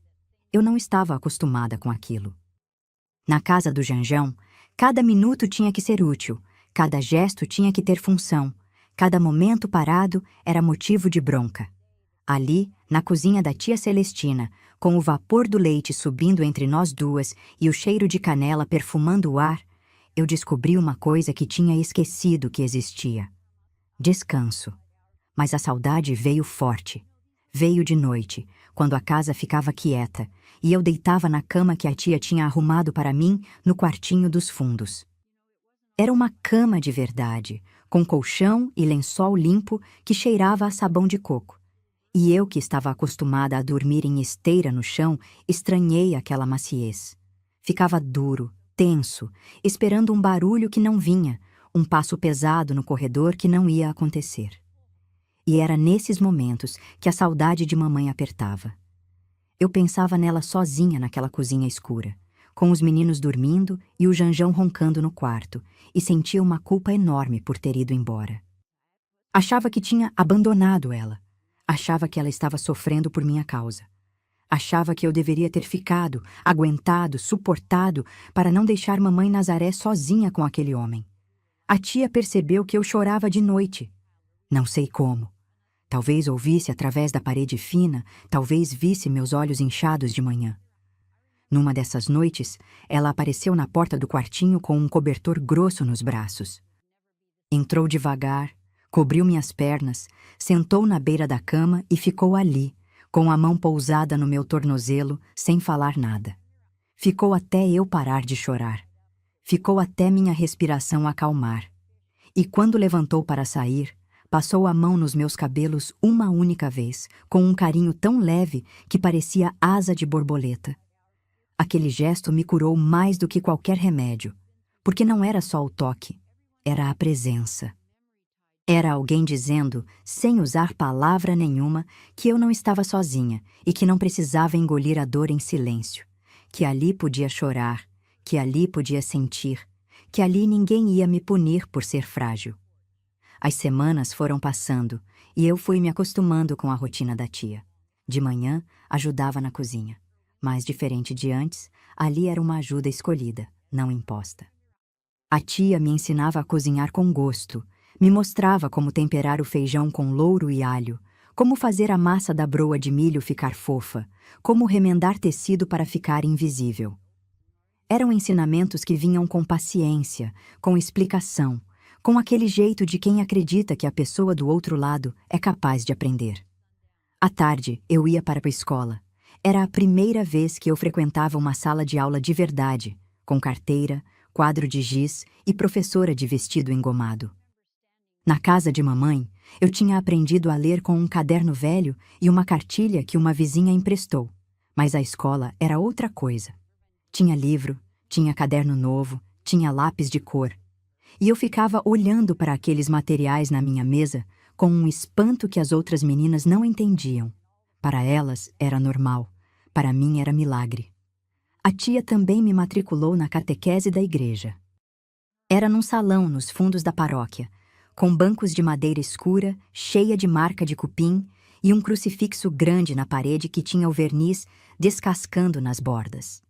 Eu não estava acostumada com aquilo. Na casa do Janjão, cada minuto tinha que ser útil, cada gesto tinha que ter função, cada momento parado era motivo de bronca. Ali, na cozinha da tia Celestina, com o vapor do leite subindo entre nós duas e o cheiro de canela perfumando o ar, eu descobri uma coisa que tinha esquecido que existia. Descanso. Mas a saudade veio forte. Veio de noite, quando a casa ficava quieta, e eu deitava na cama que a tia tinha arrumado para mim no quartinho dos fundos. Era uma cama de verdade, com colchão e lençol limpo que cheirava a sabão de coco. E eu, que estava acostumada a dormir em esteira no chão, estranhei aquela maciez. Ficava duro, tenso, esperando um barulho que não vinha, um passo pesado no corredor que não ia acontecer. E era nesses momentos que a saudade de mamãe apertava. Eu pensava nela sozinha naquela cozinha escura, com os meninos dormindo e o Janjão roncando no quarto, e sentia uma culpa enorme por ter ido embora. Achava que tinha abandonado ela. Achava que ela estava sofrendo por minha causa. Achava que eu deveria ter ficado, aguentado, suportado, para não deixar mamãe Nazaré sozinha com aquele homem. A tia percebeu que eu chorava de noite. Não sei como. Talvez ouvisse através da parede fina, talvez visse meus olhos inchados de manhã. Numa dessas noites, ela apareceu na porta do quartinho com um cobertor grosso nos braços. Entrou devagar, cobriu minhas pernas, sentou na beira da cama e ficou ali, com a mão pousada no meu tornozelo, sem falar nada. Ficou até eu parar de chorar. Ficou até minha respiração acalmar. E quando levantou para sair, passou a mão nos meus cabelos uma única vez, com um carinho tão leve que parecia asa de borboleta. Aquele gesto me curou mais do que qualquer remédio, porque não era só o toque, era a presença. Era alguém dizendo, sem usar palavra nenhuma, que eu não estava sozinha e que não precisava engolir a dor em silêncio, que ali podia chorar, que ali podia sentir, que ali ninguém ia me punir por ser frágil. As semanas foram passando e eu fui me acostumando com a rotina da tia. De manhã, ajudava na cozinha, mas diferente de antes, ali era uma ajuda escolhida, não imposta. A tia me ensinava a cozinhar com gosto, me mostrava como temperar o feijão com louro e alho, como fazer a massa da broa de milho ficar fofa, como remendar tecido para ficar invisível. Eram ensinamentos que vinham com paciência, com explicação, com aquele jeito de quem acredita que a pessoa do outro lado é capaz de aprender. À tarde, eu ia para a escola. Era a primeira vez que eu frequentava uma sala de aula de verdade, com carteira, quadro de giz e professora de vestido engomado. Na casa de mamãe, eu tinha aprendido a ler com um caderno velho e uma cartilha que uma vizinha emprestou, mas a escola era outra coisa. Tinha livro, tinha caderno novo, tinha lápis de cor. E eu ficava olhando para aqueles materiais na minha mesa com um espanto que as outras meninas não entendiam. Para elas era normal, para mim era milagre. A tia também me matriculou na catequese da igreja. Era num salão nos fundos da paróquia, com bancos de madeira escura, cheia de marca de cupim, e um crucifixo grande na parede que tinha o verniz descascando nas bordas.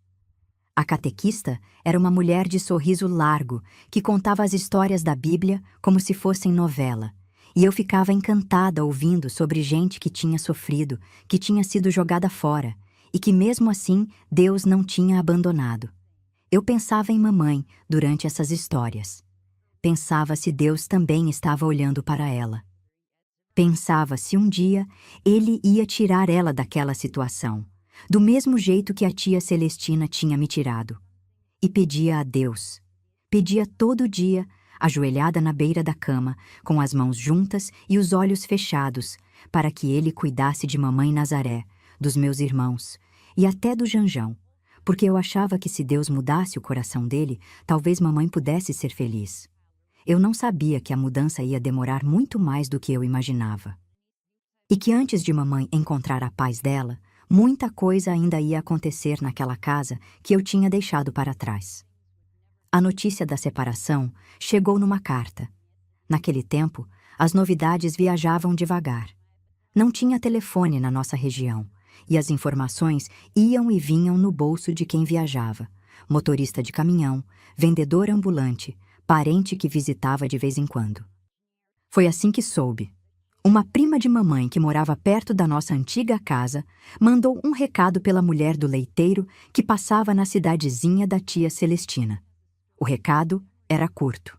A catequista era uma mulher de sorriso largo, que contava as histórias da Bíblia como se fossem novela, e eu ficava encantada ouvindo sobre gente que tinha sofrido, que tinha sido jogada fora, e que mesmo assim Deus não tinha abandonado. Eu pensava em mamãe durante essas histórias. Pensava se Deus também estava olhando para ela. Pensava se um dia Ele ia tirar ela daquela situação, do mesmo jeito que a tia Celestina tinha me tirado. E pedia a Deus. Pedia todo dia, ajoelhada na beira da cama, com as mãos juntas e os olhos fechados, para que Ele cuidasse de mamãe Nazaré, dos meus irmãos, e até do Janjão, porque eu achava que se Deus mudasse o coração dele, talvez mamãe pudesse ser feliz. Eu não sabia que a mudança ia demorar muito mais do que eu imaginava. E que antes de mamãe encontrar a paz dela, muita coisa ainda ia acontecer naquela casa que eu tinha deixado para trás. A notícia da separação chegou numa carta. Naquele tempo, as novidades viajavam devagar. Não tinha telefone na nossa região, e as informações iam e vinham no bolso de quem viajava, motorista de caminhão, vendedor ambulante, parente que visitava de vez em quando. Foi assim que soube. Uma prima de mamãe que morava perto da nossa antiga casa mandou um recado pela mulher do leiteiro que passava na cidadezinha da tia Celestina. O recado era curto.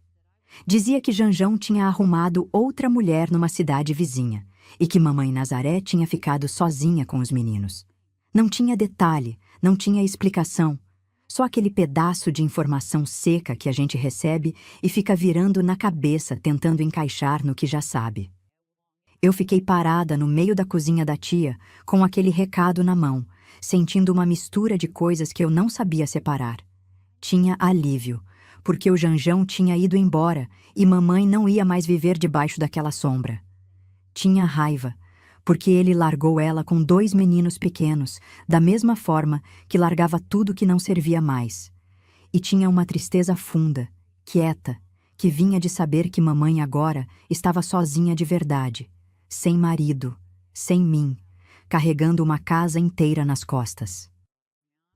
Dizia que Janjão tinha arrumado outra mulher numa cidade vizinha e que mamãe Nazaré tinha ficado sozinha com os meninos. Não tinha detalhe, não tinha explicação, só aquele pedaço de informação seca que a gente recebe e fica virando na cabeça tentando encaixar no que já sabe. Eu fiquei parada no meio da cozinha da tia, com aquele recado na mão, sentindo uma mistura de coisas que eu não sabia separar. Tinha alívio, porque o Janjão tinha ido embora e mamãe não ia mais viver debaixo daquela sombra. Tinha raiva, porque ele largou ela com 2 meninos pequenos, da mesma forma que largava tudo que não servia mais. E tinha uma tristeza funda, quieta, que vinha de saber que mamãe agora estava sozinha de verdade, sem marido, sem mim, carregando uma casa inteira nas costas.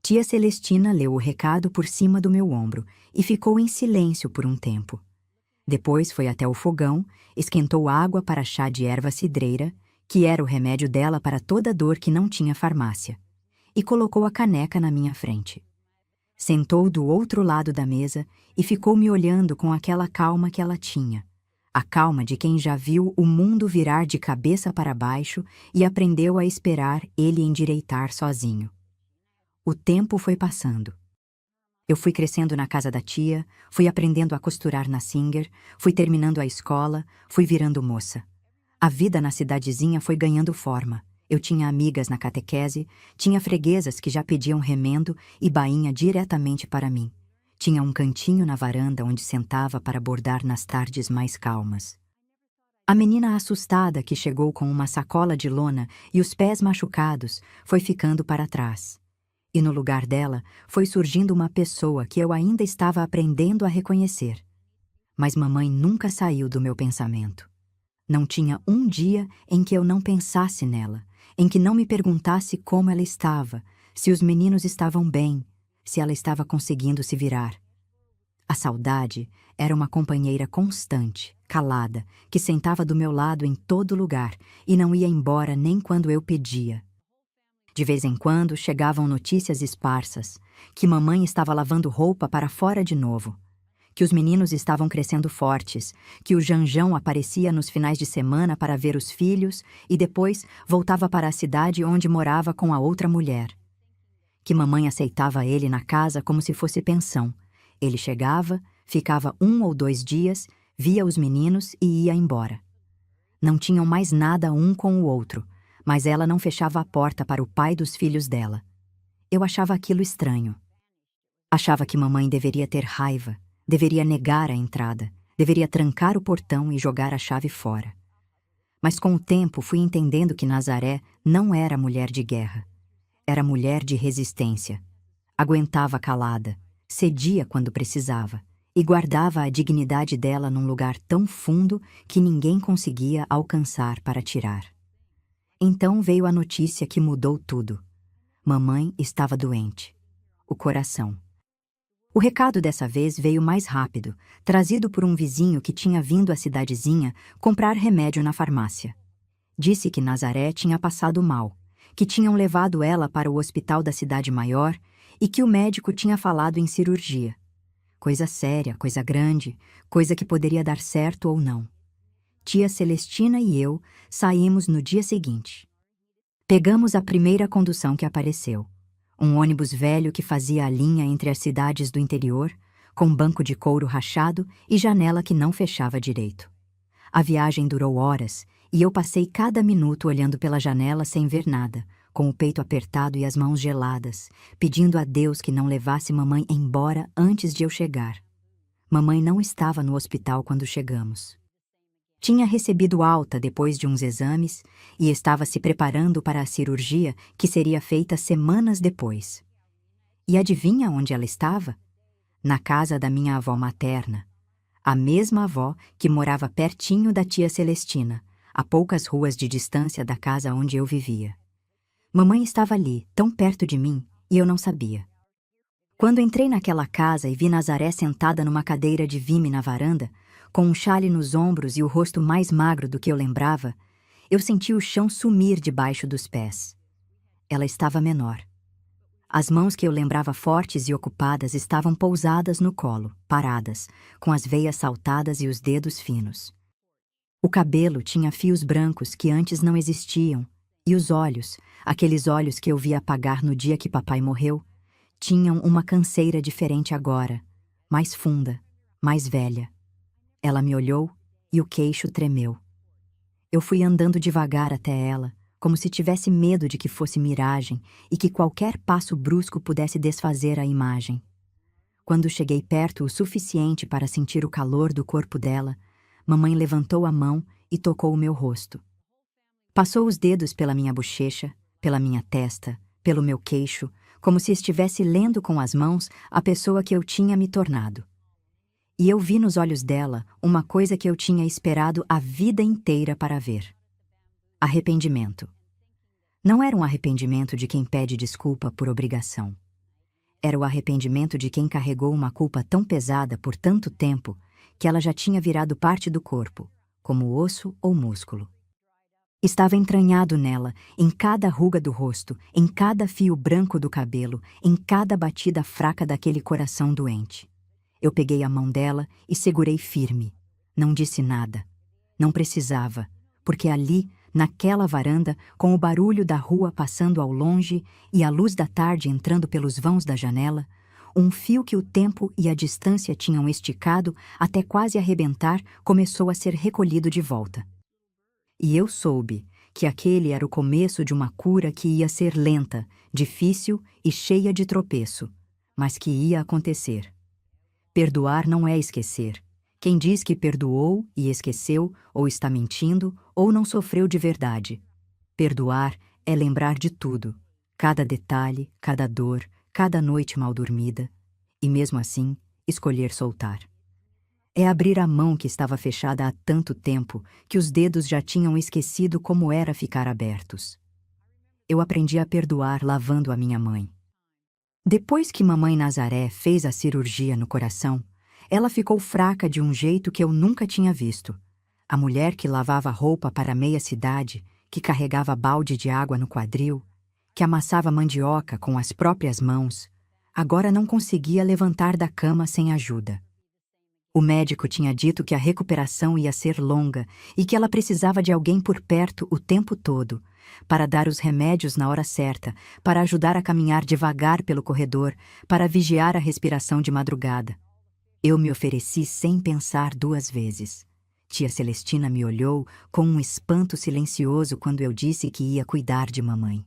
Tia Celestina leu o recado por cima do meu ombro e ficou em silêncio por um tempo. Depois foi até o fogão, esquentou água para chá de erva cidreira, que era o remédio dela para toda dor que não tinha farmácia, e colocou a caneca na minha frente. Sentou do outro lado da mesa e ficou me olhando com aquela calma que ela tinha. A calma de quem já viu o mundo virar de cabeça para baixo e aprendeu a esperar ele endireitar sozinho. O tempo foi passando. Eu fui crescendo na casa da tia, fui aprendendo a costurar na Singer, fui terminando a escola, fui virando moça. A vida na cidadezinha foi ganhando forma. Eu tinha amigas na catequese, tinha freguesas que já pediam remendo e bainha diretamente para mim. Tinha um cantinho na varanda onde sentava para bordar nas tardes mais calmas. A menina assustada que chegou com uma sacola de lona e os pés machucados foi ficando para trás. E no lugar dela foi surgindo uma pessoa que eu ainda estava aprendendo a reconhecer. Mas mamãe nunca saiu do meu pensamento. Não tinha um dia em que eu não pensasse nela, em que não me perguntasse como ela estava, se os meninos estavam bem, se ela estava conseguindo se virar. A saudade era uma companheira constante, calada, que sentava do meu lado em todo lugar e não ia embora nem quando eu pedia. De vez em quando chegavam notícias esparsas, que mamãe estava lavando roupa para fora de novo, que os meninos estavam crescendo fortes, que o Janjão aparecia nos finais de semana para ver os filhos e depois voltava para a cidade onde morava com a outra mulher. Que mamãe aceitava ele na casa como se fosse pensão. Ele chegava, ficava 1 ou 2 dias, via os meninos e ia embora. Não tinham mais nada um com o outro, mas ela não fechava a porta para o pai dos filhos dela. Eu achava aquilo estranho. Achava que mamãe deveria ter raiva, deveria negar a entrada, deveria trancar o portão e jogar a chave fora. Mas com o tempo fui entendendo que Nazaré não era mulher de guerra. Era mulher de resistência. Aguentava calada, cedia quando precisava e guardava a dignidade dela num lugar tão fundo que ninguém conseguia alcançar para tirar. Então veio a notícia que mudou tudo. Mamãe estava doente. O coração. O recado dessa vez veio mais rápido, trazido por um vizinho que tinha vindo à cidadezinha comprar remédio na farmácia. Disse que Nazaré tinha passado mal, que tinham levado ela para o hospital da cidade maior e que o médico tinha falado em cirurgia. Coisa séria, coisa grande, coisa que poderia dar certo ou não. Tia Celestina e eu saímos no dia seguinte. Pegamos a primeira condução que apareceu. Um ônibus velho que fazia a linha entre as cidades do interior, com banco de couro rachado e janela que não fechava direito. A viagem durou horas e eu passei cada minuto olhando pela janela sem ver nada, com o peito apertado e as mãos geladas, pedindo a Deus que não levasse mamãe embora antes de eu chegar. Mamãe não estava no hospital quando chegamos. Tinha recebido alta depois de uns exames e estava se preparando para a cirurgia que seria feita semanas depois. E adivinha onde ela estava? Na casa da minha avó materna. A mesma avó que morava pertinho da tia Celestina, a poucas ruas de distância da casa onde eu vivia. Mamãe estava ali, tão perto de mim, e eu não sabia. Quando entrei naquela casa e vi Nazaré sentada numa cadeira de vime na varanda, com um chale nos ombros e o rosto mais magro do que eu lembrava, eu senti o chão sumir debaixo dos pés. Ela estava menor. As mãos que eu lembrava fortes e ocupadas estavam pousadas no colo, paradas, com as veias saltadas e os dedos finos. O cabelo tinha fios brancos que antes não existiam, e os olhos, aqueles olhos que eu vi apagar no dia que papai morreu, tinham uma canseira diferente agora, mais funda, mais velha. Ela me olhou e o queixo tremeu. Eu fui andando devagar até ela, como se tivesse medo de que fosse miragem e que qualquer passo brusco pudesse desfazer a imagem. Quando cheguei perto o suficiente para sentir o calor do corpo dela, mamãe levantou a mão e tocou o meu rosto. Passou os dedos pela minha bochecha, pela minha testa, pelo meu queixo, como se estivesse lendo com as mãos a pessoa que eu tinha me tornado. E eu vi nos olhos dela uma coisa que eu tinha esperado a vida inteira para ver. Arrependimento. Não era um arrependimento de quem pede desculpa por obrigação. Era o arrependimento de quem carregou uma culpa tão pesada por tanto tempo que ela já tinha virado parte do corpo, como osso ou músculo. Estava entranhado nela, em cada ruga do rosto, em cada fio branco do cabelo, em cada batida fraca daquele coração doente. Eu peguei a mão dela e segurei firme. Não disse nada. Não precisava, porque ali, naquela varanda, com o barulho da rua passando ao longe e a luz da tarde entrando pelos vãos da janela, um fio que o tempo e a distância tinham esticado até quase arrebentar começou a ser recolhido de volta. E eu soube que aquele era o começo de uma cura que ia ser lenta, difícil e cheia de tropeço, mas que ia acontecer. Perdoar não é esquecer. Quem diz que perdoou e esqueceu, ou está mentindo, ou não sofreu de verdade. Perdoar é lembrar de tudo, cada detalhe, cada dor, cada noite mal dormida, e mesmo assim, escolher soltar. É abrir a mão que estava fechada há tanto tempo que os dedos já tinham esquecido como era ficar abertos. Eu aprendi a perdoar lavando a minha mãe. Depois que mamãe Nazaré fez a cirurgia no coração, ela ficou fraca de um jeito que eu nunca tinha visto. A mulher que lavava roupa para meia cidade, que carregava balde de água no quadril, que amassava mandioca com as próprias mãos, agora não conseguia levantar da cama sem ajuda. O médico tinha dito que a recuperação ia ser longa e que ela precisava de alguém por perto o tempo todo, para dar os remédios na hora certa, para ajudar a caminhar devagar pelo corredor, para vigiar a respiração de madrugada. Eu me ofereci sem pensar duas vezes. Tia Celestina me olhou com um espanto silencioso quando eu disse que ia cuidar de mamãe.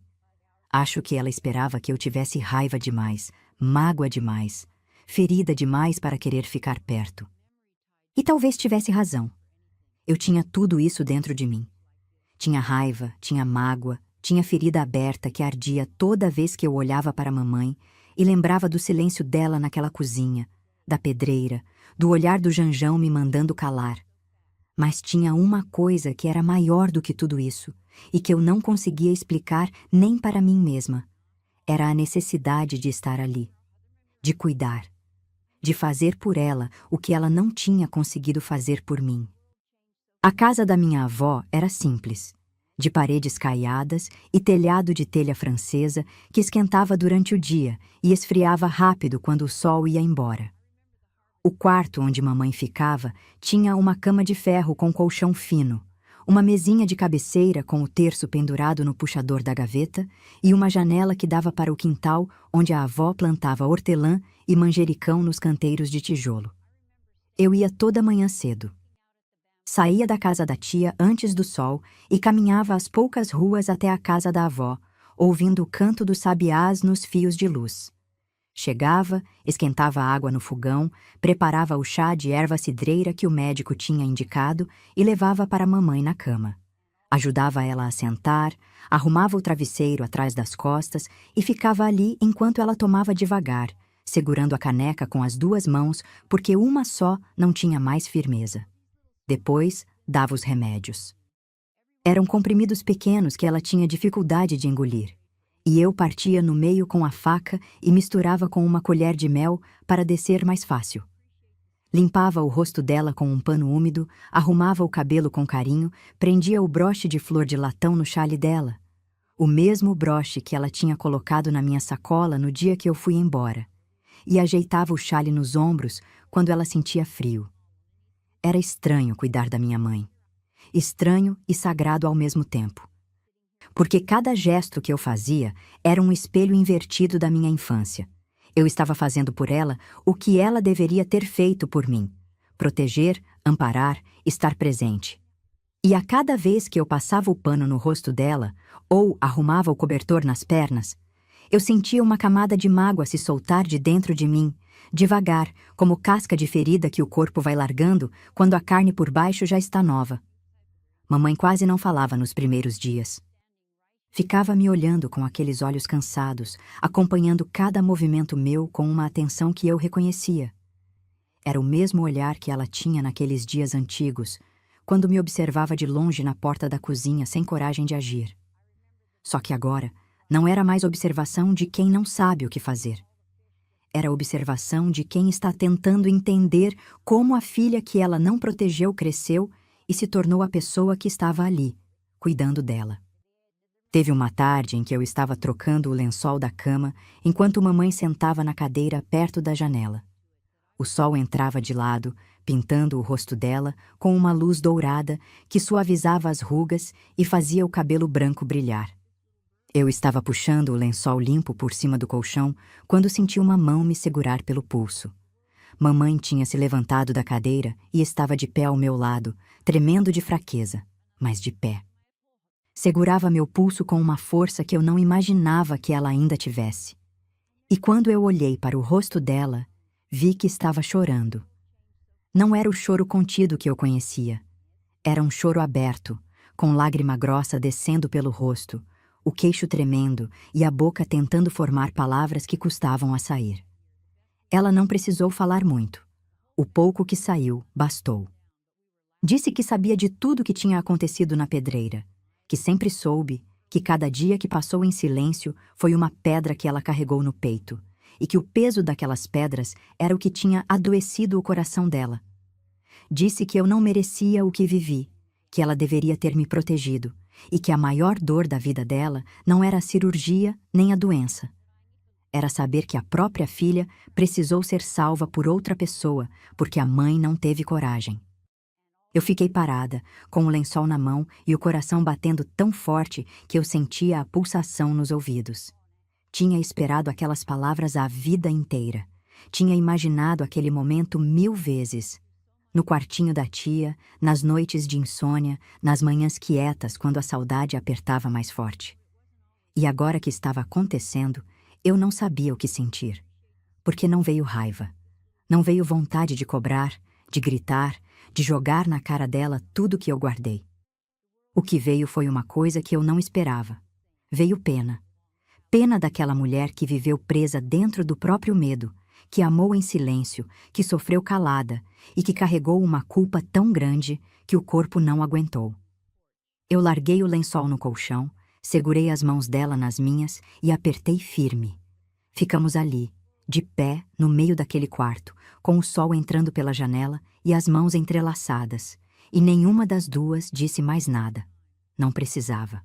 Acho que ela esperava que eu tivesse raiva demais, mágoa demais, ferida demais para querer ficar perto. E talvez tivesse razão. Eu tinha tudo isso dentro de mim. Tinha raiva, tinha mágoa, tinha ferida aberta que ardia toda vez que eu olhava para a mamãe e lembrava do silêncio dela naquela cozinha, da pedreira, do olhar do Janjão me mandando calar. Mas tinha uma coisa que era maior do que tudo isso e que eu não conseguia explicar nem para mim mesma. Era a necessidade de estar ali, de cuidar, de fazer por ela o que ela não tinha conseguido fazer por mim. A casa da minha avó era simples, de paredes caiadas e telhado de telha francesa que esquentava durante o dia e esfriava rápido quando o sol ia embora. O quarto onde mamãe ficava tinha uma cama de ferro com colchão fino, uma mesinha de cabeceira com o terço pendurado no puxador da gaveta e uma janela que dava para o quintal onde a avó plantava hortelã e manjericão nos canteiros de tijolo. Eu ia toda manhã cedo. Saía da casa da tia antes do sol e caminhava as poucas ruas até a casa da avó, ouvindo o canto dos sabiás nos fios de luz. Chegava, esquentava a água no fogão, preparava o chá de erva cidreira que o médico tinha indicado e levava para a mamãe na cama. Ajudava ela a sentar, arrumava o travesseiro atrás das costas e ficava ali enquanto ela tomava devagar, segurando a caneca com as duas mãos porque uma só não tinha mais firmeza. Depois, dava os remédios. Eram comprimidos pequenos que ela tinha dificuldade de engolir. E eu partia no meio com a faca e misturava com uma colher de mel para descer mais fácil. Limpava o rosto dela com um pano úmido, arrumava o cabelo com carinho, prendia o broche de flor de latão no chale dela. O mesmo broche que ela tinha colocado na minha sacola no dia que eu fui embora. E ajeitava o chale nos ombros quando ela sentia frio. Era estranho cuidar da minha mãe. estranho e sagrado ao mesmo tempo. Porque cada gesto que eu fazia era um espelho invertido da minha infância. Eu estava fazendo por ela o que ela deveria ter feito por mim: proteger, amparar, estar presente. E a cada vez que eu passava o pano no rosto dela, ou arrumava o cobertor nas pernas, eu sentia uma camada de mágoa se soltar de dentro de mim, devagar, como casca de ferida que o corpo vai largando quando a carne por baixo já está nova. Mamãe quase não falava nos primeiros dias. Ficava me olhando com aqueles olhos cansados, acompanhando cada movimento meu com uma atenção que eu reconhecia. Era o mesmo olhar que ela tinha naqueles dias antigos, quando me observava de longe na porta da cozinha sem coragem de agir. Só que agora não era mais observação de quem não sabe o que fazer. Era observação de quem está tentando entender como a filha que ela não protegeu cresceu e se tornou a pessoa que estava ali, cuidando dela. Teve uma tarde em que eu estava trocando o lençol da cama enquanto mamãe sentava na cadeira perto da janela. O sol entrava de lado, pintando o rosto dela com uma luz dourada que suavizava as rugas e fazia o cabelo branco brilhar. Eu estava puxando o lençol limpo por cima do colchão quando senti uma mão me segurar pelo pulso. Mamãe tinha se levantado da cadeira e estava de pé ao meu lado, tremendo de fraqueza, mas de pé. Segurava meu pulso com uma força que eu não imaginava que ela ainda tivesse. E quando eu olhei para o rosto dela, vi que estava chorando. Não era o choro contido que eu conhecia. Era um choro aberto, com lágrima grossa descendo pelo rosto, o queixo tremendo e a boca tentando formar palavras que custavam a sair. Ela não precisou falar muito. O pouco que saiu bastou. Disse que sabia de tudo que tinha acontecido na pedreira, que sempre soube que cada dia que passou em silêncio foi uma pedra que ela carregou no peito, e que o peso daquelas pedras era o que tinha adoecido o coração dela. Disse que eu não merecia o que vivi, que ela deveria ter me protegido, e que a maior dor da vida dela não era a cirurgia nem a doença. Era saber que a própria filha precisou ser salva por outra pessoa, porque a mãe não teve coragem. Eu fiquei parada, com o lençol na mão e o coração batendo tão forte que eu sentia a pulsação nos ouvidos. Tinha esperado aquelas palavras a vida inteira. Tinha imaginado aquele momento 1000 vezes. No quartinho da tia, nas noites de insônia, nas manhãs quietas quando a saudade apertava mais forte. E agora que estava acontecendo, eu não sabia o que sentir. Porque não veio raiva. Não veio vontade de cobrar, de gritar, de jogar na cara dela tudo que eu guardei. O que veio foi uma coisa que eu não esperava. Veio pena. Pena daquela mulher que viveu presa dentro do próprio medo, que amou em silêncio, que sofreu calada e que carregou uma culpa tão grande que o corpo não aguentou. Eu larguei o lençol no colchão, segurei as mãos dela nas minhas e apertei firme. Ficamos ali, de pé, no meio daquele quarto, com o sol entrando pela janela e as mãos entrelaçadas, e nenhuma das duas disse mais nada. Não precisava.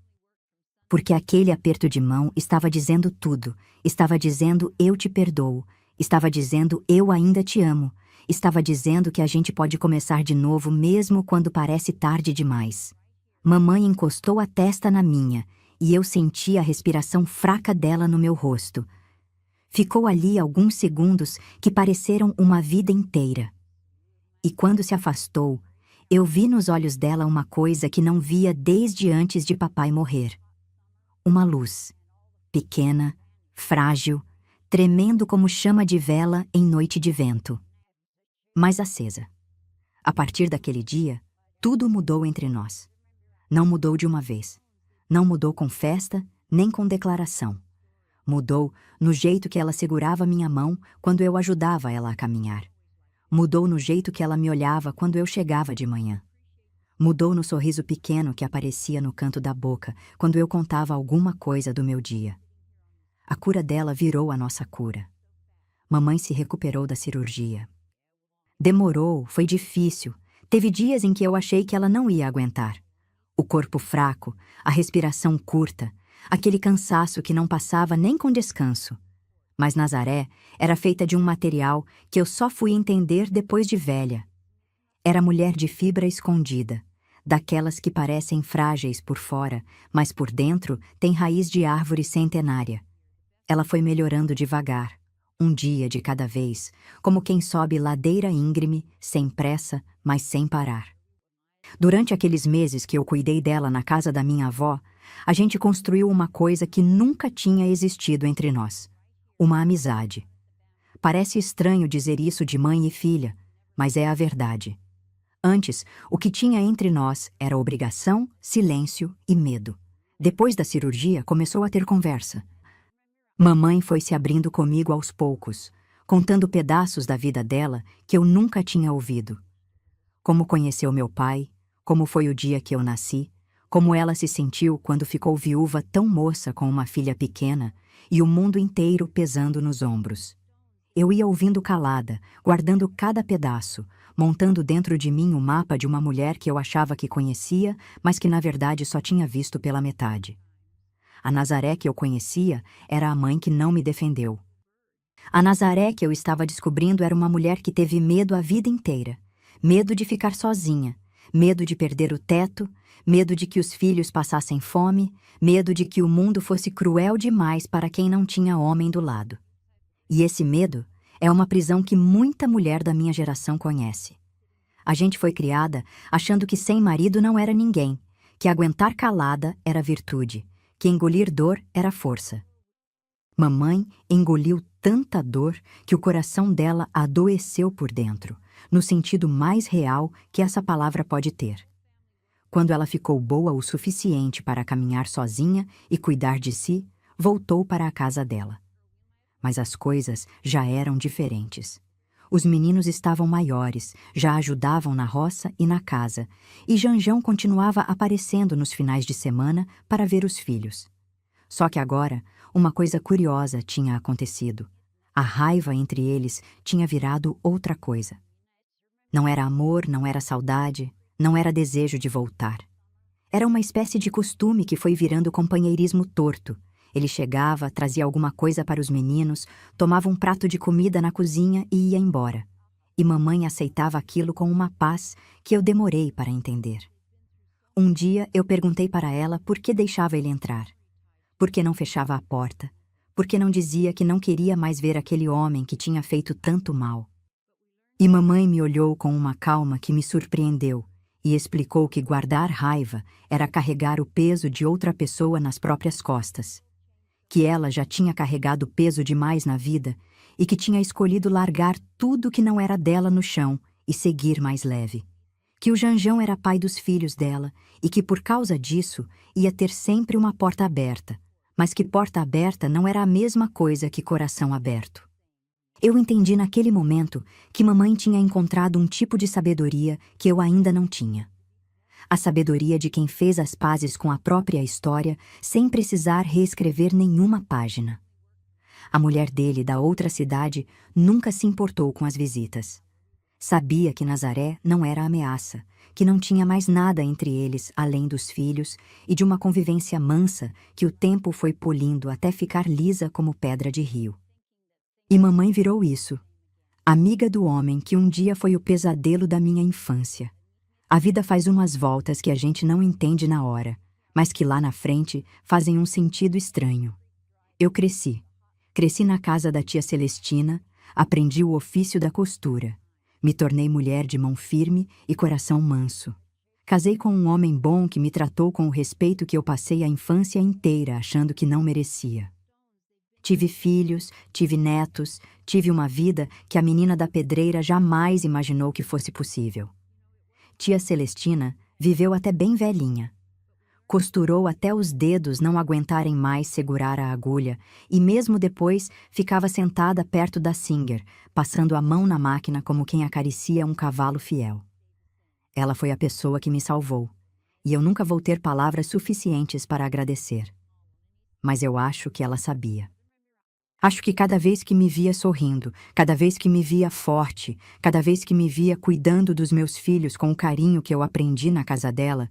Porque aquele aperto de mão estava dizendo tudo, estava dizendo eu te perdoo, estava dizendo eu ainda te amo, estava dizendo que a gente pode começar de novo mesmo quando parece tarde demais. Mamãe encostou a testa na minha e eu senti a respiração fraca dela no meu rosto. Ficou ali alguns segundos que pareceram uma vida inteira. E quando se afastou, eu vi nos olhos dela uma coisa que não via desde antes de papai morrer. Uma luz, pequena, frágil, tremendo como chama de vela em noite de vento. Mas acesa. A partir daquele dia, tudo mudou entre nós. Não mudou de uma vez. Não mudou com festa, nem com declaração. Mudou no jeito que ela segurava minha mão quando eu ajudava ela a caminhar. Mudou no jeito que ela me olhava quando eu chegava de manhã. Mudou no sorriso pequeno que aparecia no canto da boca quando eu contava alguma coisa do meu dia. A cura dela virou a nossa cura. Mamãe se recuperou da cirurgia. Demorou, foi difícil. Teve dias em que eu achei que ela não ia aguentar. O corpo fraco, a respiração curta, aquele cansaço que não passava nem com descanso. Mas Nazaré era feita de um material que eu só fui entender depois de velha. Era mulher de fibra escondida, daquelas que parecem frágeis por fora, mas por dentro têm raiz de árvore centenária. Ela foi melhorando devagar, um dia de cada vez, como quem sobe ladeira íngreme, sem pressa, mas sem parar. Durante aqueles meses que eu cuidei dela na casa da minha avó, a gente construiu uma coisa que nunca tinha existido entre nós: uma amizade. Parece estranho dizer isso de mãe e filha, mas é a verdade. Antes, o que tinha entre nós era obrigação, silêncio e medo. Depois da cirurgia, começou a ter conversa. Mamãe foi se abrindo comigo aos poucos, contando pedaços da vida dela que eu nunca tinha ouvido. Como conheceu meu pai, como foi o dia que eu nasci, como ela se sentiu quando ficou viúva tão moça com uma filha pequena e o mundo inteiro pesando nos ombros. Eu ia ouvindo calada, guardando cada pedaço, montando dentro de mim o mapa de uma mulher que eu achava que conhecia, mas que na verdade só tinha visto pela metade. A Nazaré que eu conhecia era a mãe que não me defendeu. A Nazaré que eu estava descobrindo era uma mulher que teve medo a vida inteira. Medo de ficar sozinha, medo de perder o teto, medo de que os filhos passassem fome, medo de que o mundo fosse cruel demais para quem não tinha homem do lado. E esse medo é uma prisão que muita mulher da minha geração conhece. A gente foi criada achando que sem marido não era ninguém, que aguentar calada era virtude, que engolir dor era força. Mamãe engoliu tanta dor que o coração dela adoeceu por dentro, no sentido mais real que essa palavra pode ter. Quando ela ficou boa o suficiente para caminhar sozinha e cuidar de si, voltou para a casa dela. Mas as coisas já eram diferentes. Os meninos estavam maiores, já ajudavam na roça e na casa, e Janjão continuava aparecendo nos finais de semana para ver os filhos. Só que agora, uma coisa curiosa tinha acontecido. A raiva entre eles tinha virado outra coisa. Não era amor, não era saudade, não era desejo de voltar. Era uma espécie de costume que foi virando companheirismo torto. Ele chegava, trazia alguma coisa para os meninos, tomava um prato de comida na cozinha e ia embora. E mamãe aceitava aquilo com uma paz que eu demorei para entender. Um dia eu perguntei para ela por que deixava ele entrar. Por que não fechava a porta? Por que não dizia que não queria mais ver aquele homem que tinha feito tanto mal? E mamãe me olhou com uma calma que me surpreendeu e explicou que guardar raiva era carregar o peso de outra pessoa nas próprias costas. Que ela já tinha carregado peso demais na vida e que tinha escolhido largar tudo que não era dela no chão e seguir mais leve. Que o Janjão era pai dos filhos dela e que por causa disso ia ter sempre uma porta aberta, mas que porta aberta não era a mesma coisa que coração aberto. Eu entendi naquele momento que mamãe tinha encontrado um tipo de sabedoria que eu ainda não tinha. A sabedoria de quem fez as pazes com a própria história sem precisar reescrever nenhuma página. A mulher dele, da outra cidade, nunca se importou com as visitas. Sabia que Nazaré não era ameaça, que não tinha mais nada entre eles além dos filhos e de uma convivência mansa que o tempo foi polindo até ficar lisa como pedra de rio. E mamãe virou isso, amiga do homem que um dia foi o pesadelo da minha infância. A vida faz umas voltas que a gente não entende na hora, mas que lá na frente fazem um sentido estranho. Eu cresci. Cresci na casa da tia Celestina, aprendi o ofício da costura. Me tornei mulher de mão firme e coração manso. Casei com um homem bom que me tratou com o respeito que eu passei a infância inteira achando que não merecia. Tive filhos, tive netos, tive uma vida que a menina da pedreira jamais imaginou que fosse possível. Tia Celestina viveu até bem velhinha. Costurou até os dedos não aguentarem mais segurar a agulha e mesmo depois ficava sentada perto da Singer, passando a mão na máquina como quem acaricia um cavalo fiel. Ela foi a pessoa que me salvou, e eu nunca vou ter palavras suficientes para agradecer. Mas eu acho que ela sabia. Acho que cada vez que me via sorrindo, cada vez que me via forte, cada vez que me via cuidando dos meus filhos com o carinho que eu aprendi na casa dela,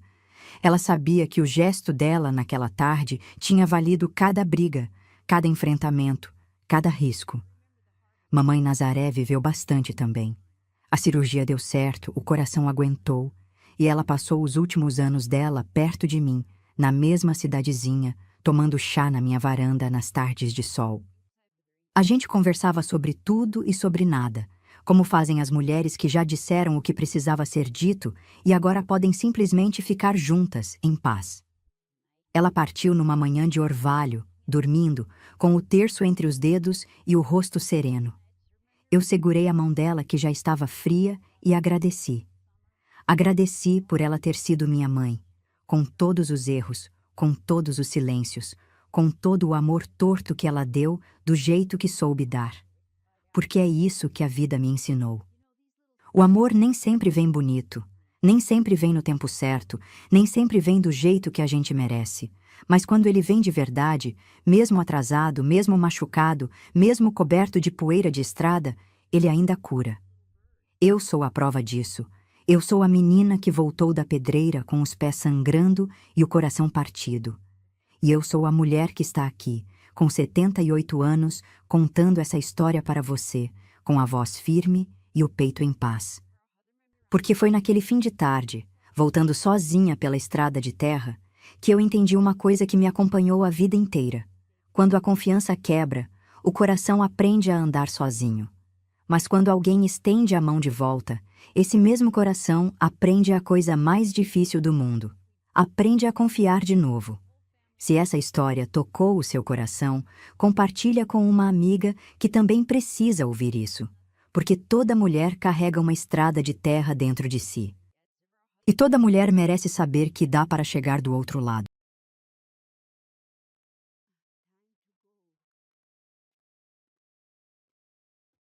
ela sabia que o gesto dela naquela tarde tinha valido cada briga, cada enfrentamento, cada risco. Mamãe Nazaré viveu bastante também. A cirurgia deu certo, o coração aguentou, e ela passou os últimos anos dela perto de mim, na mesma cidadezinha, tomando chá na minha varanda nas tardes de sol. A gente conversava sobre tudo e sobre nada, como fazem as mulheres que já disseram o que precisava ser dito e agora podem simplesmente ficar juntas, em paz. Ela partiu numa manhã de orvalho, dormindo, com o terço entre os dedos e o rosto sereno. Eu segurei a mão dela, que já estava fria, e agradeci. Agradeci por ela ter sido minha mãe, com todos os erros, com todos os silêncios, com todo o amor torto que ela deu do jeito que soube dar. Porque é isso que a vida me ensinou. O amor nem sempre vem bonito, nem sempre vem no tempo certo, nem sempre vem do jeito que a gente merece. Mas quando ele vem de verdade, mesmo atrasado, mesmo machucado, mesmo coberto de poeira de estrada, ele ainda cura. Eu sou a prova disso. Eu sou a menina que voltou da pedreira com os pés sangrando e o coração partido. E eu sou a mulher que está aqui, com 78 anos, contando essa história para você, com a voz firme e o peito em paz. Porque foi naquele fim de tarde, voltando sozinha pela estrada de terra, que eu entendi uma coisa que me acompanhou a vida inteira. Quando a confiança quebra, o coração aprende a andar sozinho. Mas quando alguém estende a mão de volta, esse mesmo coração aprende a coisa mais difícil do mundo. Aprende a confiar de novo. Se essa história tocou o seu coração, compartilha com uma amiga que também precisa ouvir isso. Porque toda mulher carrega uma estrada de terra dentro de si. E toda mulher merece saber que dá para chegar do outro lado.